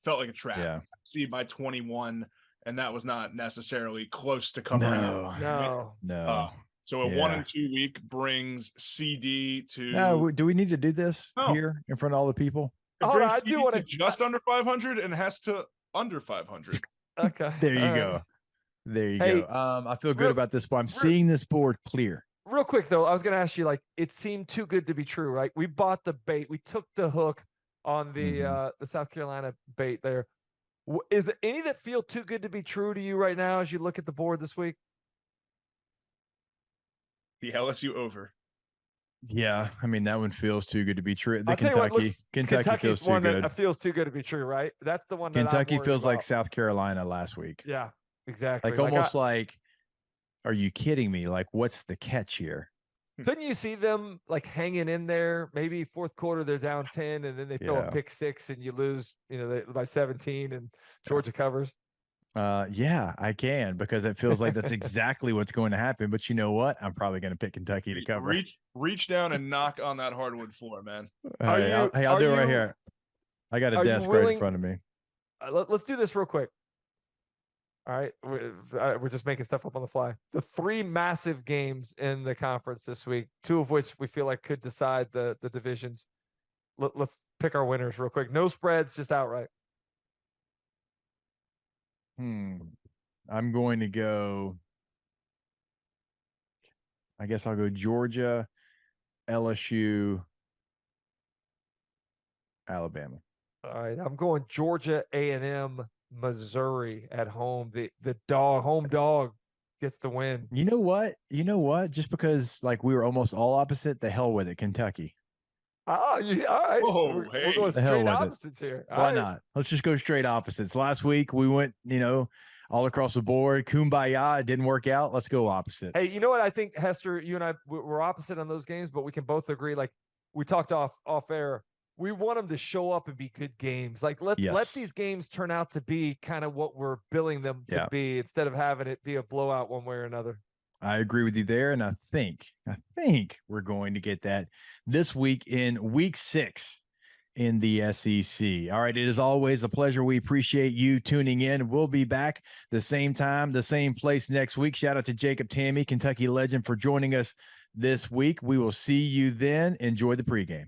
Felt like a trap. Yeah. See by 21, and that was not necessarily close to covering. No. So a 1 and 2 week brings CD to. No, do we need to do this here in front of all the people? Hold on, I do want to just under 500 and has to under 500. Okay. There you go. There you go. I feel good about this, but I'm seeing this board clear. Real quick though, I was going to ask you, like, it seemed too good to be true, right? We bought the bait. We took the hook on the South Carolina bait there. Is there any that feel too good to be true to you right now as you look at the board this week? The LSU over. Yeah, I mean that one feels too good to be true. The Kentucky feels too good. That feels too good to be true, right? That's the one that Kentucky feels like about. South Carolina last week. Yeah, exactly. Like almost like, are you kidding me? Like, what's the catch here? Couldn't you see them like hanging in there? Maybe fourth quarter they're down 10, and then they throw a pick 6, and you lose, by 17, and Georgia covers. Yeah, I can, because it feels like that's exactly what's going to happen. But you know what? I'm probably going to pick Kentucky to cover. Reach down and knock on that hardwood floor, man. I'll do it right here. I got a desk right in front of me. Let's do this real quick. All right, we're just making stuff up on the fly. The 3 massive games in the conference this week, 2 of which we feel like could decide the divisions. Let's pick our winners real quick. No spreads, just outright. I'm going to go. I guess I'll go Georgia, LSU, Alabama. All right, I'm going Georgia A&M, Missouri at home. The home dog gets the win. You know what? Just because like we were almost all opposite, the hell with it, Kentucky. Oh, all right. Whoa, We're hey. going The hell straight with it. opposites here. All Why right. not? Let's just go straight opposites. Last week we went, all across the board. Kumbaya. It didn't work out. Let's go opposite. Hey, you know what? I think Hester, you and I we're opposite on those games, but we can both agree. Like we talked off air, we want them to show up and be good games. Like let Yes. these games turn out to be kind of what we're billing them to Yeah. be, instead of having it be a blowout one way or another. I agree with you there, and I think we're going to get that this week in week 6 in the SEC. All right, it is always a pleasure. We appreciate you tuning in. We'll be back the same time, the same place next week. Shout out to Jacob Tamme, Kentucky legend, for joining us this week. We will see you then. Enjoy the pregame.